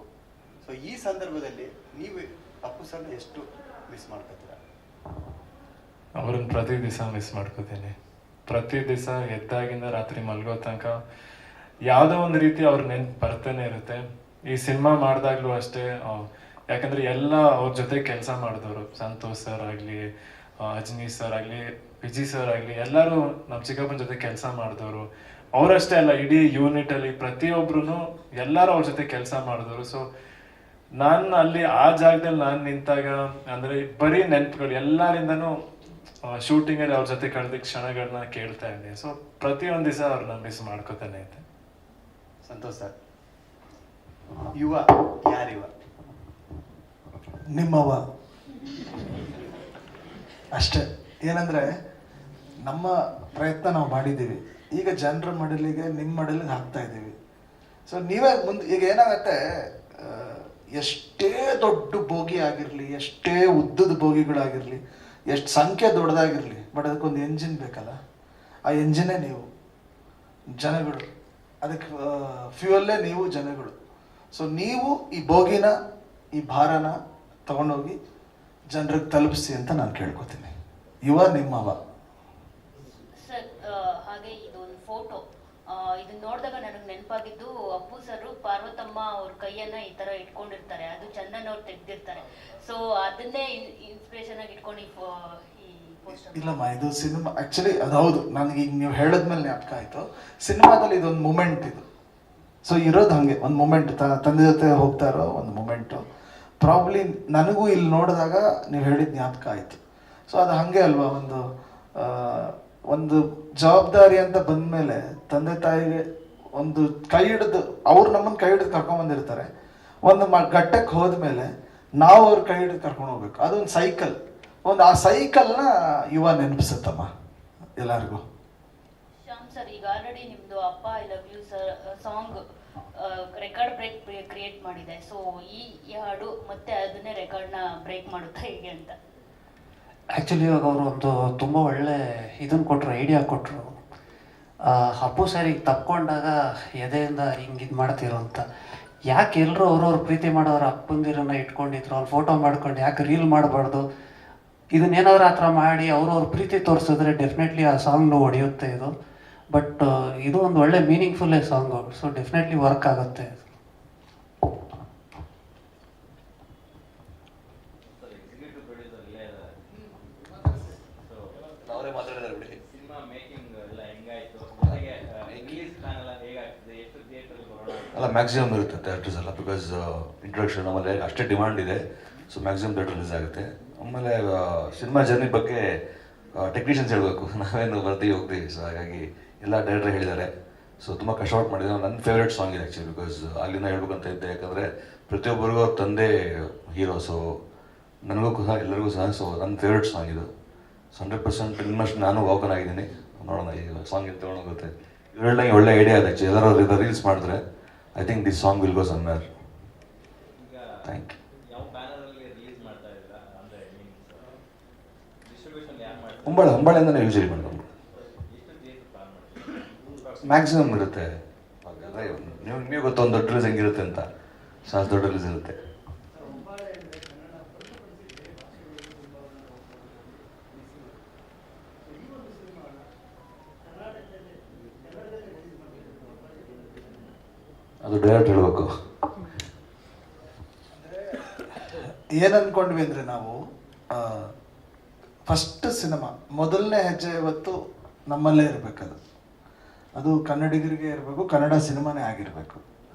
ಸೊ ಈ ಸಂದರ್ಭದಲ್ಲಿ ನೀವು ಅಪ್ಪು ಸರ್ನ ಎಷ್ಟು ಮಿಸ್ ಮಾಡ್ಕೊತೀರಾ? ಅವ್ರನ್ನ ಪ್ರತಿ ದಿವಸ ಮಿಸ್ ಮಾಡ್ಕೋತೀನಿ. ಪ್ರತಿ ದಿವಸ ಎದ್ದಾಗಿಂದ ರಾತ್ರಿ ಮಲ್ಗೋ ತನಕ ಯಾವುದೋ ಒಂದು ರೀತಿ ಅವ್ರ ನೆನ್ಪು ಬರ್ತಾನೆ ಇರುತ್ತೆ. ಈ ಸಿನಿಮಾ ಮಾಡಿದಾಗ್ಲೂ ಅಷ್ಟೇ, ಯಾಕಂದ್ರೆ ಎಲ್ಲ ಅವ್ರ ಜೊತೆ ಕೆಲಸ ಮಾಡಿದವರು, ಸಂತೋಷ್ ಸರ್ ಆಗಲಿ, ಅಜ್ನೀಶ್ ಸರ್ ಆಗಲಿ, ವಿಜಯ್ ಸರ್ ಆಗಲಿ, ಎಲ್ಲರೂ ನಮ್ಮ ಚಿಕ್ಕಪ್ಪನ ಜೊತೆ ಕೆಲಸ ಮಾಡಿದವರು. ಅವರಷ್ಟೇ ಅಲ್ಲ, ಇಡೀ ಯೂನಿಟಲ್ಲಿ ಪ್ರತಿಯೊಬ್ರು ಎಲ್ಲರೂ ಅವ್ರ ಜೊತೆ ಕೆಲಸ ಮಾಡಿದವರು. ಸೊ ನಾನು ಅಲ್ಲಿ ಆ ಜಾಗದಲ್ಲಿ ನಾನು ನಿಂತಾಗ ಅಂದರೆ ಬರೀ ನೆನಪುಗಳು ಎಲ್ಲರಿಂದನೂ ಶೂಟಿಂಗಲ್ಲಿ ಅವ್ರ ಜೊತೆ ಕಳೆದ ಕ್ಷಣಗಳನ್ನ ಕೇಳ್ತಾ ಇದ್ದೆ. ಸೊ ಪ್ರತಿಯೊಂದು ದಿವಸ ಅವ್ರನ್ನ ಮಿಸ್ ಮಾಡ್ಕೋತಾನೆ ಇದ್ದೆ. ಸಂತೋಷ್ ಸರ್, ಯುವ ಯಾರಿವ? ನಿಮ್ಮವ ಅಷ್ಟೇ. ಏನಂದರೆ ನಮ್ಮ ಪ್ರಯತ್ನ ನಾವು ಮಾಡಿದ್ದೀವಿ, ಈಗ ಜನರ ಮಡಲಿಗೆ, ನಿಮ್ಮ ಮಡಲಿಗೆ ಹಾಕ್ತಾ ಇದ್ದೀವಿ. ಸೊ ನೀವೇ ಮುಂದೆ ಈಗ ಏನಾಗತ್ತೆ, ಎಷ್ಟೇ ದೊಡ್ಡ ಬೋಗಿ ಆಗಿರಲಿ, ಎಷ್ಟೇ ಉದ್ದದ ಬೋಗಿಗಳಾಗಿರಲಿ, ಎಷ್ಟು ಸಂಖ್ಯೆ ದೊಡ್ಡದಾಗಿರಲಿ, ಬಟ್ ಅದಕ್ಕೊಂದು ಎಂಜಿನ್ ಬೇಕಲ್ಲ, ಆ ಎಂಜಿನೇ ನೀವು ಜನಗಳು, ಅದಕ್ಕೆ ಫ್ಯೂಯಲ್ಲೇ ನೀವು ಜನಗಳು. ಸೊ ನೀವು ಈ ಬೋಗಿನ, ಈ ಭಾರನ ತಗೊಂಡೋಗಿ ಜನರಿಗೆ ತಲುಪಿಸಿ ಅಂತ ನಾನು ಕೇಳ್ಕೊತೀನಿ. ಯುವ ನಿಮ್ಮವ. ಸರ್, ಹಾಗೆ ಇದೊಂದು ಫೋಟೋ, ಇದನ್ನ ನೋಡಿದಾಗ ನನಗೆ ನೆನಪಾಗಿದ್ದು, ಅಪ್ಪು ಸರ್ ಪಾರ್ವತಮ್ಮ ಅವ್ರ ಕೈಯನ್ನ ಈ ತರ ಇಟ್ಕೊಂಡಿರ್ತಾರೆ, ಅದು ಚಂದನ್ ಅವ್ರು ತೆಗ್ದಿರ್ತಾರೆ. ಸೊ ಅದನ್ನೇ ಇನ್ಸ್ಪಿರೇಷನ್ ಆಗಿ ಇಟ್ಕೊಂಡು ಈ ಪೋಸ್ಟರ್. ಇಲ್ಲಮ್ಮ, ಇದು ಸಿನಿಮಾ ಆ್ಯಕ್ಚುಲಿ ಅದು ಹೌದು, ನನಗೆ ಈಗ ನೀವು ಹೇಳಿದ್ಮೇಲೆ ಜ್ಞಾಪಕ ಆಯಿತು. ಸಿನಿಮಾದಲ್ಲಿ ಇದೊಂದು ಮೂಮೆಂಟ್ ಇದು. ಸೊ ಇರೋದು ಹಾಗೆ ಒಂದು ಮೂಮೆಂಟ್, ತಂದೆ ಜೊತೆ ಹೋಗ್ತಾ ಇರೋ ಒಂದು ಮೂಮೆಂಟು. ಪ್ರಾಬ್ಲಿ ನನಗೂ ಇಲ್ಲಿ ನೋಡಿದಾಗ ನೀವು ಹೇಳಿದ ಜ್ಞಾಪಕ ಆಯಿತು. ಸೊ ಅದು ಹಾಗೆ ಅಲ್ವಾ, ಒಂದು ಜವಾಬ್ದಾರಿ ಅಂತ ಬಂದಮೇಲೆ ತಂದೆ ತಾಯಿಗೆ ಒಂದು ಕೈ ಹಿಡಿದು, ಅವ್ರು ನಮ್ಮನ್ನು ಕೈ ಹಿಡಿದು ಕರ್ಕೊಂಡ್ಬಂದಿರ್ತಾರೆ. ಒಂದು ಘಟ್ಟಕ್ಕೆ ಹೋದ್ಮೇಲೆ ನಾವು ಅವ್ರ ಕೈ ಹಿಡಿದು ಕರ್ಕೊಂಡು ಹೋಗ್ಬೇಕು. ಅದೊಂದು ಸೈಕಲ್, ಆ ಸೈಕಲ್ನ ಯುವ ನೆನಪಿಸುತ್ತಮ್ಮ ಎಲ್ಲರಿಗೂ. ಶ್ಯಾಮ್ ಸರ್, ಈಗ ಆಲ್ರೆಡಿ ನಿಮ್ದು Appa I love you sir song record break create ಮಾಡಿದೆ. ಸೊ ಈ ಹಾಡು ಮತ್ತೆ ಅದನ್ನೇ ರೆಕಾರ್ಡ್ನ ಬ್ರೇಕ್ ಮಾಡುತ್ತಾ ಹೇಗೆ ಅಂತ? ಆ್ಯಕ್ಚುಲಿ ಇವಾಗ ಅವರು ಒಂದು ತುಂಬ ಒಳ್ಳೆ ಇದನ್ನು ಕೊಟ್ಟರು, ಐಡಿಯಾ ಕೊಟ್ಟರು. ಅಪ್ಪು ಸರಿಗೆ ತಪ್ಕೊಂಡಾಗ ಎದೆಯಿಂದ ಹಿಂಗೆ ಇದು ಮಾಡ್ತಿರೋ ಅಂತ. ಯಾಕೆ ಎಲ್ಲರೂ ಅವ್ರವ್ರ ಪ್ರೀತಿ ಮಾಡೋರು ಅಪ್ಪಂದಿರನ್ನ ಇಟ್ಕೊಂಡಿದ್ರು, ಅವ್ರು ಫೋಟೋ ಮಾಡ್ಕೊಂಡು ಯಾಕೆ ರೀಲ್ ಮಾಡಬಾರ್ದು? ಇದನ್ನೇನಾದ್ರು ಆ ಥರ ಮಾಡಿ ಅವ್ರವ್ರ ಪ್ರೀತಿ ತೋರಿಸಿದ್ರೆ ಡೆಫಿನೆಟ್ಲಿ ಆ ಸಾಂಗ್ನು ಹೊಡೆಯುತ್ತೆ ಇದು. ಬಟ್ ಇದು ಒಂದು ಒಳ್ಳೆ ಮೀನಿಂಗ್ಫುಲ್ಲೇ ಸಾಂಗು, ಸೊ ಡೆಫಿನೆಟ್ಲಿ ವರ್ಕ್ ಆಗುತ್ತೆ. ಅಲ್ಲ ಮ್ಯಾಕ್ಸಿಮಮ್ ಇರುತ್ತೆ ಥಿಯೇಟರ್ಸ್ ಎಲ್ಲ, ಬಿಕಾಸ್ ಇಂಟ್ರೊಡಕ್ಷನ್ ಆಮೇಲೆ ಅಷ್ಟೇ ಡಿಮಾಂಡ್ ಇದೆ. ಸೊ ಮ್ಯಾಕ್ಸಿಮಮ್ ಥಿಯೇಟರ್ ರಿಲೀಸ್ ಆಗುತ್ತೆ. ಆಮೇಲೆ ಸಿನಿಮಾ ಜರ್ನಿ ಬಗ್ಗೆ ಟೆಕ್ನಿಷಿಯನ್ಸ್ ಹೇಳಬೇಕು, ನಾವೇನು ಬರ್ತೀವಿ ಹೋಗ್ತೀವಿ. ಸೊ ಹಾಗಾಗಿ ಎಲ್ಲ ಡೈರೆಕ್ಟರ್ ಹೇಳಿದ್ದಾರೆ. ಸೊ ತುಂಬ ಕಷ್ಟಪಟ್ಟು ಮಾಡಿದ್ದಾರೆ. ನನ್ನ ಫೇವ್ರೇಟ್ ಸಾಂಗ್ ಇದೆ ಆ್ಯಕ್ಚುಲಿ, ಬಿಕಾಸ್ ಅಲ್ಲಿಂದ ಹೇಳ್ಬೇಕಂತ ಇದ್ದೆ. ಯಾಕಂದರೆ ಪ್ರತಿಯೊಬ್ಬರಿಗೂ ಅವ್ರ ತಂದೆ ಹೀರೋ. ಸೊ ನನಗೂ ಸಹ ಎಲ್ಲರಿಗೂ ಸಹ. ಸೊ ನನ್ನ ಫೇವ್ರೇಟ್ ಸಾಂಗ್ ಇದು. ಸೊ 100% ಇನ್ವೆಸ್ಟ್ ನಾನು ವಾಕನಾಗಿದ್ದೀನಿ. ನೋಡೋಣ ಈ ಸಾಂಗ್ ಏನು ತೊಗೊಂಡೋಗುತ್ತೆ. ಇವೆಲ್ಲ ಒಳ್ಳೆ ಐಡಿಯಾ ಇದೆ ಆ್ಯಕ್ಚುಲಿ. ಎಲ್ಲರೂ ರೀಲ್ಸ್ ಮಾಡಿದ್ರೆ I think this song will go somewhere. Thank you. ಹೊಂಬಾಳೆಯಿಂದನೇ ಯೂಶಲಿ ಮಾಡ್ಕೊಂಡು ಮ್ಯಾಕ್ಸಿಮಮ್ ಇರುತ್ತೆ. ಅಂದರೆ ನಿಮಗೆ ಗೊತ್ತು ಒಂದು ದೊಡ್ಡ ರಿಲೀಸ್ ಹೆಂಗಿರುತ್ತೆ ಅಂತ. ಸೊ ಅದು ದೊಡ್ಡ ರಿಲೀಸ್ ಇರುತ್ತೆ. ಅದು ಡೈರೆಕ್ಟ್ ಹೇಳಬೇಕು. ಏನು ಅಂದ್ಕೊಂಡ್ವಿ ಅಂದರೆ ನಾವು ಫಸ್ಟ್ ಸಿನಿಮಾ ಮೊದಲನೇ ಹೆಜ್ಜೆ ಇವತ್ತು ನಮ್ಮಲ್ಲೇ ಇರಬೇಕದು. ಅದು ಕನ್ನಡಿಗರಿಗೆ ಇರಬೇಕು, ಕನ್ನಡ ಸಿನಿಮಾನೇ ಆಗಿರಬೇಕು.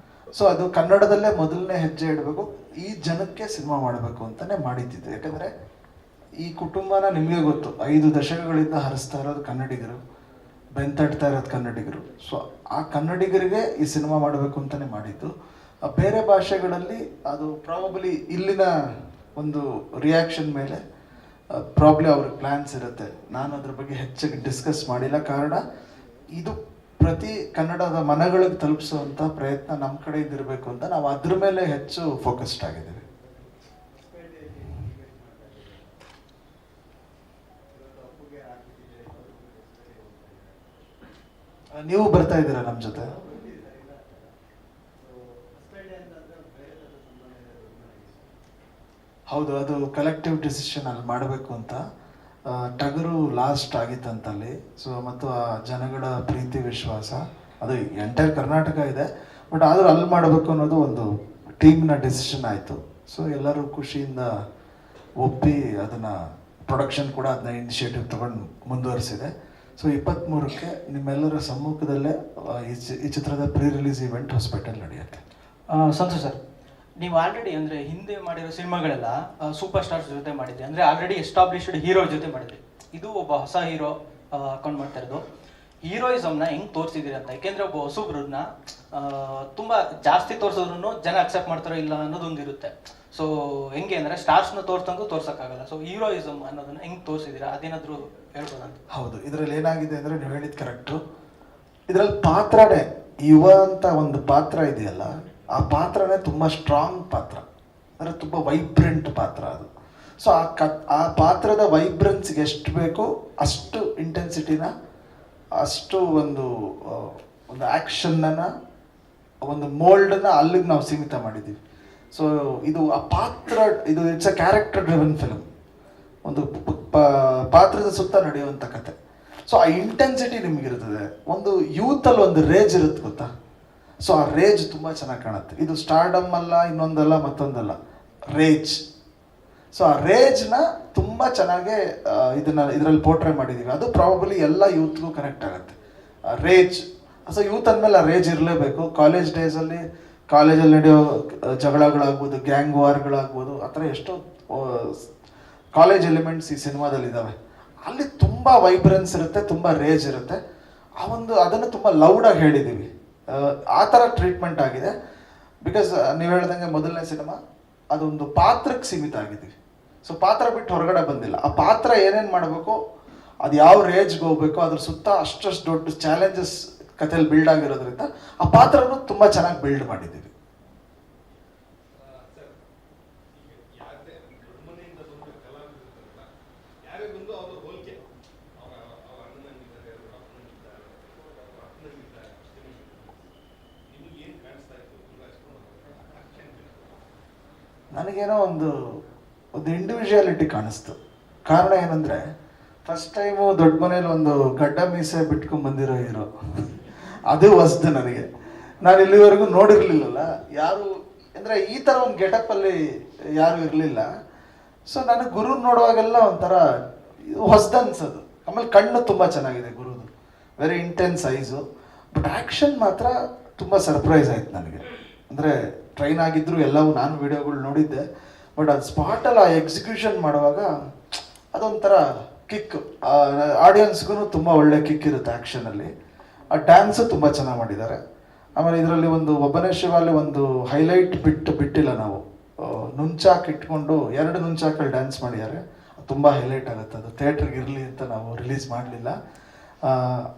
ಸೊ ಅದು ಕನ್ನಡದಲ್ಲೇ ಮೊದಲನೇ ಹೆಜ್ಜೆ ಇಡಬೇಕು, ಈ ಜನಕ್ಕೆ ಸಿನಿಮಾ ಮಾಡಬೇಕು ಅಂತಲೇ ಮಾಡಿದ್ದಿದ್ದು. ಯಾಕಂದರೆ ಈ ಕುಟುಂಬನ ನಿಮಗೆ ಗೊತ್ತು, 5 ದಶಕಗಳಿಂದ ಹರಿಸ್ತಾ ಇರೋದು ಕನ್ನಡಿಗರು, ಬೆಂತಡ್ತಾ ಇರೋದು ಕನ್ನಡಿಗರು. ಸೊ ಆ ಕನ್ನಡಿಗರಿಗೆ ಈ ಸಿನಿಮಾ ಮಾಡಬೇಕು ಅಂತಲೇ ಮಾಡಿದ್ದು. ಬೇರೆ ಭಾಷೆಗಳಲ್ಲಿ ಅದು ಪ್ರಾಬಬ್ಲಿ ಇಲ್ಲಿನ ಒಂದು ರಿಯಾಕ್ಷನ್ ಮೇಲೆ ಪ್ರಾಬ್ಲಿ ಅವ್ರಿಗೆ ಪ್ಲ್ಯಾನ್ಸ್ ಇರುತ್ತೆ. ನಾನು ಅದ್ರ ಬಗ್ಗೆ ಹೆಚ್ಚಾಗಿ ಡಿಸ್ಕಸ್ ಮಾಡಿಲ್ಲ. ಕಾರಣ ಇದು ಪ್ರತಿ ಕನ್ನಡದ ಮನಗಳಿಗೆ ತಲುಪಿಸುವಂಥ ಪ್ರಯತ್ನ ನಮ್ಮ ಕಡೆಯಿಂದ ಇರಬೇಕು ಅಂತ ನಾವು ಅದ್ರ ಮೇಲೆ ಹೆಚ್ಚು ಫೋಕಸ್ಡ್ ಆಗಿದ್ದೀವಿ. ನೀವು ಬರ್ತಾ ಇದ್ದೀರಾ ನಮ್ಮ ಜೊತೆ? ಹೌದು, ಅದು ಕಲೆಕ್ಟಿವ್ ಡಿಸಿಷನ್ ಅಲ್ಲಿ ಮಾಡಬೇಕು ಅಂತ. ಟಗರು ಲಾಸ್ಟ್ ಆಗಿತ್ತಂತಲ್ಲಿ. ಸೊ ಮತ್ತು ಆ ಜನಗಳ ಪ್ರೀತಿ ವಿಶ್ವಾಸ ಅದು ಎಂಟೈರ್ ಕರ್ನಾಟಕ ಇದೆ, ಬಟ್ ಆದರೂ ಅಲ್ಲಿ ಮಾಡಬೇಕು ಅನ್ನೋದು ಒಂದು ಟೀಮ್ನ ಡಿಸಿಷನ್ ಆಯಿತು. ಸೊ ಎಲ್ಲರೂ ಖುಷಿಯಿಂದ ಒಪ್ಪಿ ಅದನ್ನು ಪ್ರೊಡಕ್ಷನ್ ಕೂಡ ಅದನ್ನ ಇನಿಷಿಯೇಟಿವ್ ತೊಗೊಂಡು ಮುಂದುವರಿಸಿದೆ. ಸೊ 23ಕ್ಕೆ ನಿಮ್ಮೆಲ್ಲರ ಸಮ್ಮುಖದಲ್ಲೇ ಈ ಚಿತ್ರದ ಪ್ರೀ ರಿಲೀಸ್ ಇವೆಂಟ್ ಹೊಸಪೇಟೆಯಲ್ಲಿ ನಡೆಯುತ್ತೆ. ಸಂತೋಷ್ ಸರ್, ನೀವು ಆಲ್ರೆಡಿ ಅಂದರೆ ಹಿಂದೆ ಮಾಡಿರೋ ಸಿನಿಮಾಗಳೆಲ್ಲ ಸೂಪರ್ ಸ್ಟಾರ್ಸ್ ಜೊತೆ ಮಾಡಿದ್ರಿ, ಅಂದರೆ ಆಲ್ರೆಡಿ ಎಸ್ಟಾಬ್ಲಿಷ್ಡ್ ಹೀರೋ ಜೊತೆ ಮಾಡಿದ್ರಿ. ಇದು ಒಬ್ಬ ಹೊಸ ಹೀರೋ ಹಾಕೊಂಡು ಮಾಡ್ತಾ ಇರೋದು. ಹೀರೋಯಿಸಮ್ನ ಹೆಂಗೆ ತೋರಿಸಿದ್ದೀರಿ ಅಂತ, ಯಾಕೆಂದರೆ ಒಬ್ಬ ಹೊಸಬ್ರನ್ನ ತುಂಬ ಜಾಸ್ತಿ ತೋರಿಸಿದ್ರು ಜನ ಅಕ್ಸೆಪ್ಟ್ ಮಾಡ್ತಾರೋ ಇಲ್ಲ ಅನ್ನೋದೊಂದಿರುತ್ತೆ. ಸೊ ಹೆಂಗೆ ಅಂದರೆ ಸ್ಟಾರ್ಸ್ನ ತೋರಿಸ್ದಂಗೂ ತೋರ್ಸೋಕ್ಕಾಗಲ್ಲ. ಸೊ ಹೀರೋಯಿಸಮ್ ಅನ್ನೋದನ್ನ ಹೆಂಗೆ ತೋರಿಸಿದ್ದೀರಾ, ಅದೇನಾದರೂ ಹೇಳ್ಬೋದಂತ? ಹೌದು, ಇದರಲ್ಲಿ ಏನಾಗಿದೆ ಅಂದರೆ ನೀವು ಹೇಳಿದ ಕರೆಕ್ಟು. ಇದರಲ್ಲಿ ಪಾತ್ರನೇ ಯುವ ಅಂತ ಒಂದು ಪಾತ್ರ ಇದೆಯಲ್ಲ, ಆ ಪಾತ್ರನೇ ತುಂಬ ಸ್ಟ್ರಾಂಗ್ ಪಾತ್ರ, ಅಂದರೆ ತುಂಬ ವೈಬ್ರೆಂಟ್ ಪಾತ್ರ ಅದು. ಸೊ ಆ ಪಾತ್ರದ ವೈಬ್ರೆನ್ಸ್ಗೆ ಎಷ್ಟು ಬೇಕೋ ಅಷ್ಟು ಇಂಟೆನ್ಸಿಟಿನ, ಅಷ್ಟು ಒಂದು ಆ್ಯಕ್ಷನ್ನನ್ನು, ಒಂದು ಮೋಲ್ಡನ್ನು ಅಲ್ಲಿಗೆ ನಾವು ಸೀಮಿತ ಮಾಡಿದ್ದೀವಿ. ಸೊ ಇದು ಆ ಪಾತ್ರ, ಇದು it's a character driven film, ಒಂದು ಪಾತ್ರದ ಸುತ್ತ ನಡೆಯುವಂಥ ಕತೆ. ಸೊ ಆ ಇಂಟೆನ್ಸಿಟಿ ನಿಮಗಿರ್ತದೆ. ಒಂದು ಯೂತಲ್ಲಿ ಒಂದು ರೇಜ್ ಇರುತ್ತೆ ಗೊತ್ತಾ, ಸೊ ಆ ರೇಜ್ ತುಂಬ ಚೆನ್ನಾಗಿ ಕಾಣುತ್ತೆ. ಇದು ಸ್ಟಾರ್ಡಮ್ ಅಲ್ಲ, ಇನ್ನೊಂದಲ್ಲ, ಮತ್ತೊಂದಲ್ಲ, ರೇಜ್. ಸೊ ಆ ರೇಜ್ನ ತುಂಬ ಚೆನ್ನಾಗೇ ಇದರಲ್ಲಿ ಪೋರ್ಟ್ರೇ ಮಾಡಿದ್ದೀವಿ. ಅದು ಪ್ರಾಬಬ್ಲಿ ಎಲ್ಲ ಯೂತ್ಗೂ ಕನೆಕ್ಟ್ ಆಗುತ್ತೆ, ರೇಜ್. ಸೊ ಯೂತ್ ಅಂದಮೇಲೆ ಆ ರೇಜ್ ಇರಲೇಬೇಕು. ಕಾಲೇಜ್ ಡೇಸಲ್ಲಿ ಕಾಲೇಜಲ್ಲಿ ನಡೆಯೋ ಜಗಳಗಳಾಗ್ಬೋದು, ಗ್ಯಾಂಗ್ ವಾರ್ಗಳಾಗ್ಬೋದು, ಆ ಥರ ಎಷ್ಟೋ ಕಾಲೇಜ್ ಎಲಿಮೆಂಟ್ಸ್ ಈ ಸಿನಿಮಾದಲ್ಲಿ ಇದ್ದಾವೆ. ಅಲ್ಲಿ ತುಂಬ ವೈಬ್ರೆನ್ಸ್ ಇರುತ್ತೆ, ತುಂಬ ರೇಜ್ ಇರುತ್ತೆ. ಅದನ್ನು ತುಂಬ ಲೌಡಾಗಿ ಹೇಳಿದ್ದೀವಿ. ಆ ಥರ ಟ್ರೀಟ್ಮೆಂಟ್ ಆಗಿದೆ. ಬಿಕಾಸ್ ನೀವು ಹೇಳ್ದಂಗೆ ಮೊದಲನೇ ಸಿನಿಮಾ ಅದೊಂದು ಪಾತ್ರಕ್ಕೆ ಸೀಮಿತ ಆಗಿದ್ದೀವಿ. ಸೊ ಪಾತ್ರ ಬಿಟ್ಟು ಹೊರಗಡೆ ಬಂದಿಲ್ಲ. ಆ ಪಾತ್ರ ಏನೇನು ಮಾಡಬೇಕು, ಅದು ಯಾವ ರೇಜ್ಗೆ ಹೋಗ್ಬೇಕು, ಅದ್ರ ಸುತ್ತ ಅಷ್ಟಷ್ಟು ದೊಡ್ಡ ಚಾಲೆಂಜಸ್ ಕಥೆಯಲ್ಲಿ ಬಿಲ್ಡ್ ಆಗಿರೋದ್ರಿಂದ ಆ ಪಾತ್ರನೂ ತುಂಬ ಚೆನ್ನಾಗಿ ಬಿಲ್ಡ್ ಮಾಡಿದ್ದೀವಿ. ನನಗೇನೋ ಒಂದು ಇಂಡಿವಿಜುವಾಲಿಟಿ ಕಾಣಿಸ್ತು. ಕಾರಣ ಏನಂದರೆ ಫಸ್ಟ್ ಟೈಮು ದೊಡ್ಡ ಮನೇಲಿ ಒಂದು ಗಡ್ಡ ಮೀಸೆ ಬಿಟ್ಕೊಂಡ್ ಬಂದಿರೋ ಹೀರೋ, ಅದು ಹೊಸ್ದು ನನಗೆ. ನಾನು ಇಲ್ಲಿವರೆಗೂ ನೋಡಿರ್ಲಿಲ್ಲಲ್ಲ ಯಾರು, ಅಂದರೆ ಈ ಥರ ಒಂದು ಗೆಟಪ್ಪಲ್ಲಿ ಯಾರು ಇರಲಿಲ್ಲ. ಸೊ ನನಗೆ ಗುರು ನೋಡುವಾಗೆಲ್ಲ ಒಂಥರ ಹೊಸ್ದು ಅನ್ಸೋದು. ಆಮೇಲೆ ಕಣ್ಣು ತುಂಬ ಚೆನ್ನಾಗಿದೆ ಗುರುದು, very intense eyes. But action ಮಾತ್ರ ತುಂಬ ಸರ್ಪ್ರೈಸ್ ಆಯ್ತು ನನಗೆ. ಅಂದರೆ ಟ್ರೈನ್ ಆಗಿದ್ರು ಎಲ್ಲವೂ ನಾನು ವಿಡಿಯೋಗಳು ನೋಡಿದ್ದೆ, ಬಟ್ ಅದು ಸ್ಪಾಟಲ್ಲಿ ಆ ಎಕ್ಸಿಕ್ಯೂಷನ್ ಮಾಡುವಾಗ ಅದೊಂಥರ ಕಿಕ್, ಆಡಿಯನ್ಸ್ಗೂ ತುಂಬ ಒಳ್ಳೆ ಕಿಕ್ ಇರುತ್ತೆ ಆ್ಯಕ್ಷನಲ್ಲಿ. ಆ ಡ್ಯಾನ್ಸು ತುಂಬ ಚೆನ್ನಾಗಿ ಮಾಡಿದ್ದಾರೆ. ಆಮೇಲೆ ಇದರಲ್ಲಿ ಒಂದು ಒಬ್ಬನೇ ಶಿವಲ್ಲಿ ಒಂದು ಹೈಲೈಟ್ ಬಿಟ್ಟಿಲ್ಲ ನಾವು, ನುಂಚಾಕ್ ಇಟ್ಕೊಂಡು 2 ನುಂಚಾಕಲ್ಲಿ ಡ್ಯಾನ್ಸ್ ಮಾಡಿದ್ದಾರೆ. ತುಂಬ ಹೈಲೈಟ್ ಆಗುತ್ತೆ, ಅದು ಥಿಯೇಟ್ರಿಗೆ ಇರಲಿ ಅಂತ ನಾವು ರಿಲೀಸ್ ಮಾಡಲಿಲ್ಲ.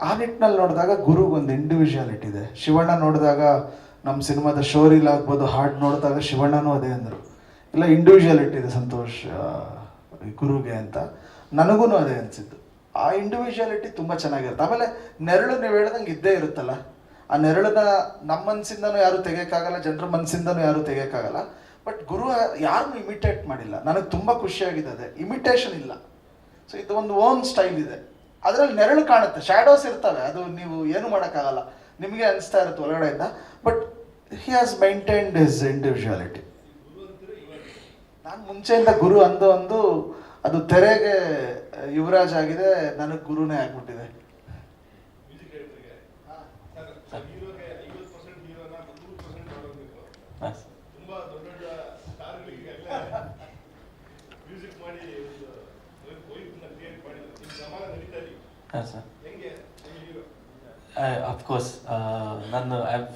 ಆ ನಿಟ್ಟಿನಲ್ಲಿ ನೋಡಿದಾಗ ಗುರುಗೊಂದು ಇಂಡಿವಿಜುವಾಲಿಟಿ ಇದೆ. ಶಿವಣ್ಣ ನೋಡಿದಾಗ ನಮ್ಮ ಸಿನಿಮಾದ ಶೋರಿಲ್ ಆಗ್ಬೋದು, ಹಾಡು ನೋಡಿದಾಗ ಶಿವಣ್ಣನೂ ಅದೇ ಅಂದರು, ಇಲ್ಲ ಇಂಡಿವಿಜುವಾಲಿಟಿ ಇದೆ ಸಂತೋಷ್ ಗುರುಗೆ ಅಂತ. ನನಗೂ ಅದೇ ಅನಿಸಿದ್ದು. ಆ ಇಂಡಿವಿಜುವಾಲಿಟಿ ತುಂಬ ಚೆನ್ನಾಗಿರುತ್ತೆ. ಆಮೇಲೆ ನೆರಳು ನೀವು ಹೇಳ್ದಂಗೆ ಇದ್ದೇ ಇರುತ್ತಲ್ಲ, ಆ ನೆರಳನ್ನ ನಮ್ಮ ಮನಸ್ಸಿಂದನೂ ಯಾರು ತೆಗಿಯೋಕ್ಕಾಗಲ್ಲ, ಜನರ ಮನಸ್ಸಿಂದನೂ ಯಾರು ತೆಗಿಯೋಕ್ಕಾಗಲ್ಲ. ಬಟ್ ಗುರು ಯಾರನ್ನೂ ಇಮಿಟೇಟ್ ಮಾಡಿಲ್ಲ. ನನಗೆ ತುಂಬ ಖುಷಿಯಾಗಿದೆ, ಅದೇ ಇಮಿಟೇಷನ್ ಇಲ್ಲ. ಸೊ ಇದು ಒಂದು ಓನ್ ಸ್ಟೈಲ್ ಇದೆ. ಅದರಲ್ಲಿ ನೆರಳು ಕಾಣುತ್ತೆ, ಶ್ಯಾಡೋಸ್ ಇರ್ತವೆ, ಅದು ನೀವು ಏನು ಮಾಡೋಕ್ಕಾಗಲ್ಲ, ನಿಮಗೆ ಅನಿಸ್ತಾ ಇರುತ್ತೆ ಒಳಗಡೆಯಿಂದ. But he has maintained his individuality. ನಾನು ಮುಂಚೆಯಿಂದ ಗುರು ಒಂದು ಅದು ತೆರೆಗೆ ಯುವರಾಜ್ ಆಗಿದೆ, ನನಗೆ ಗುರುನೇ ಆಗ್ಬಿಟ್ಟಿದೆ. ಹಾಂ ಸರ್, ಅಫ್ಕೋರ್ಸ್ ನಾನು ಐ ಹ್ಯಾವ್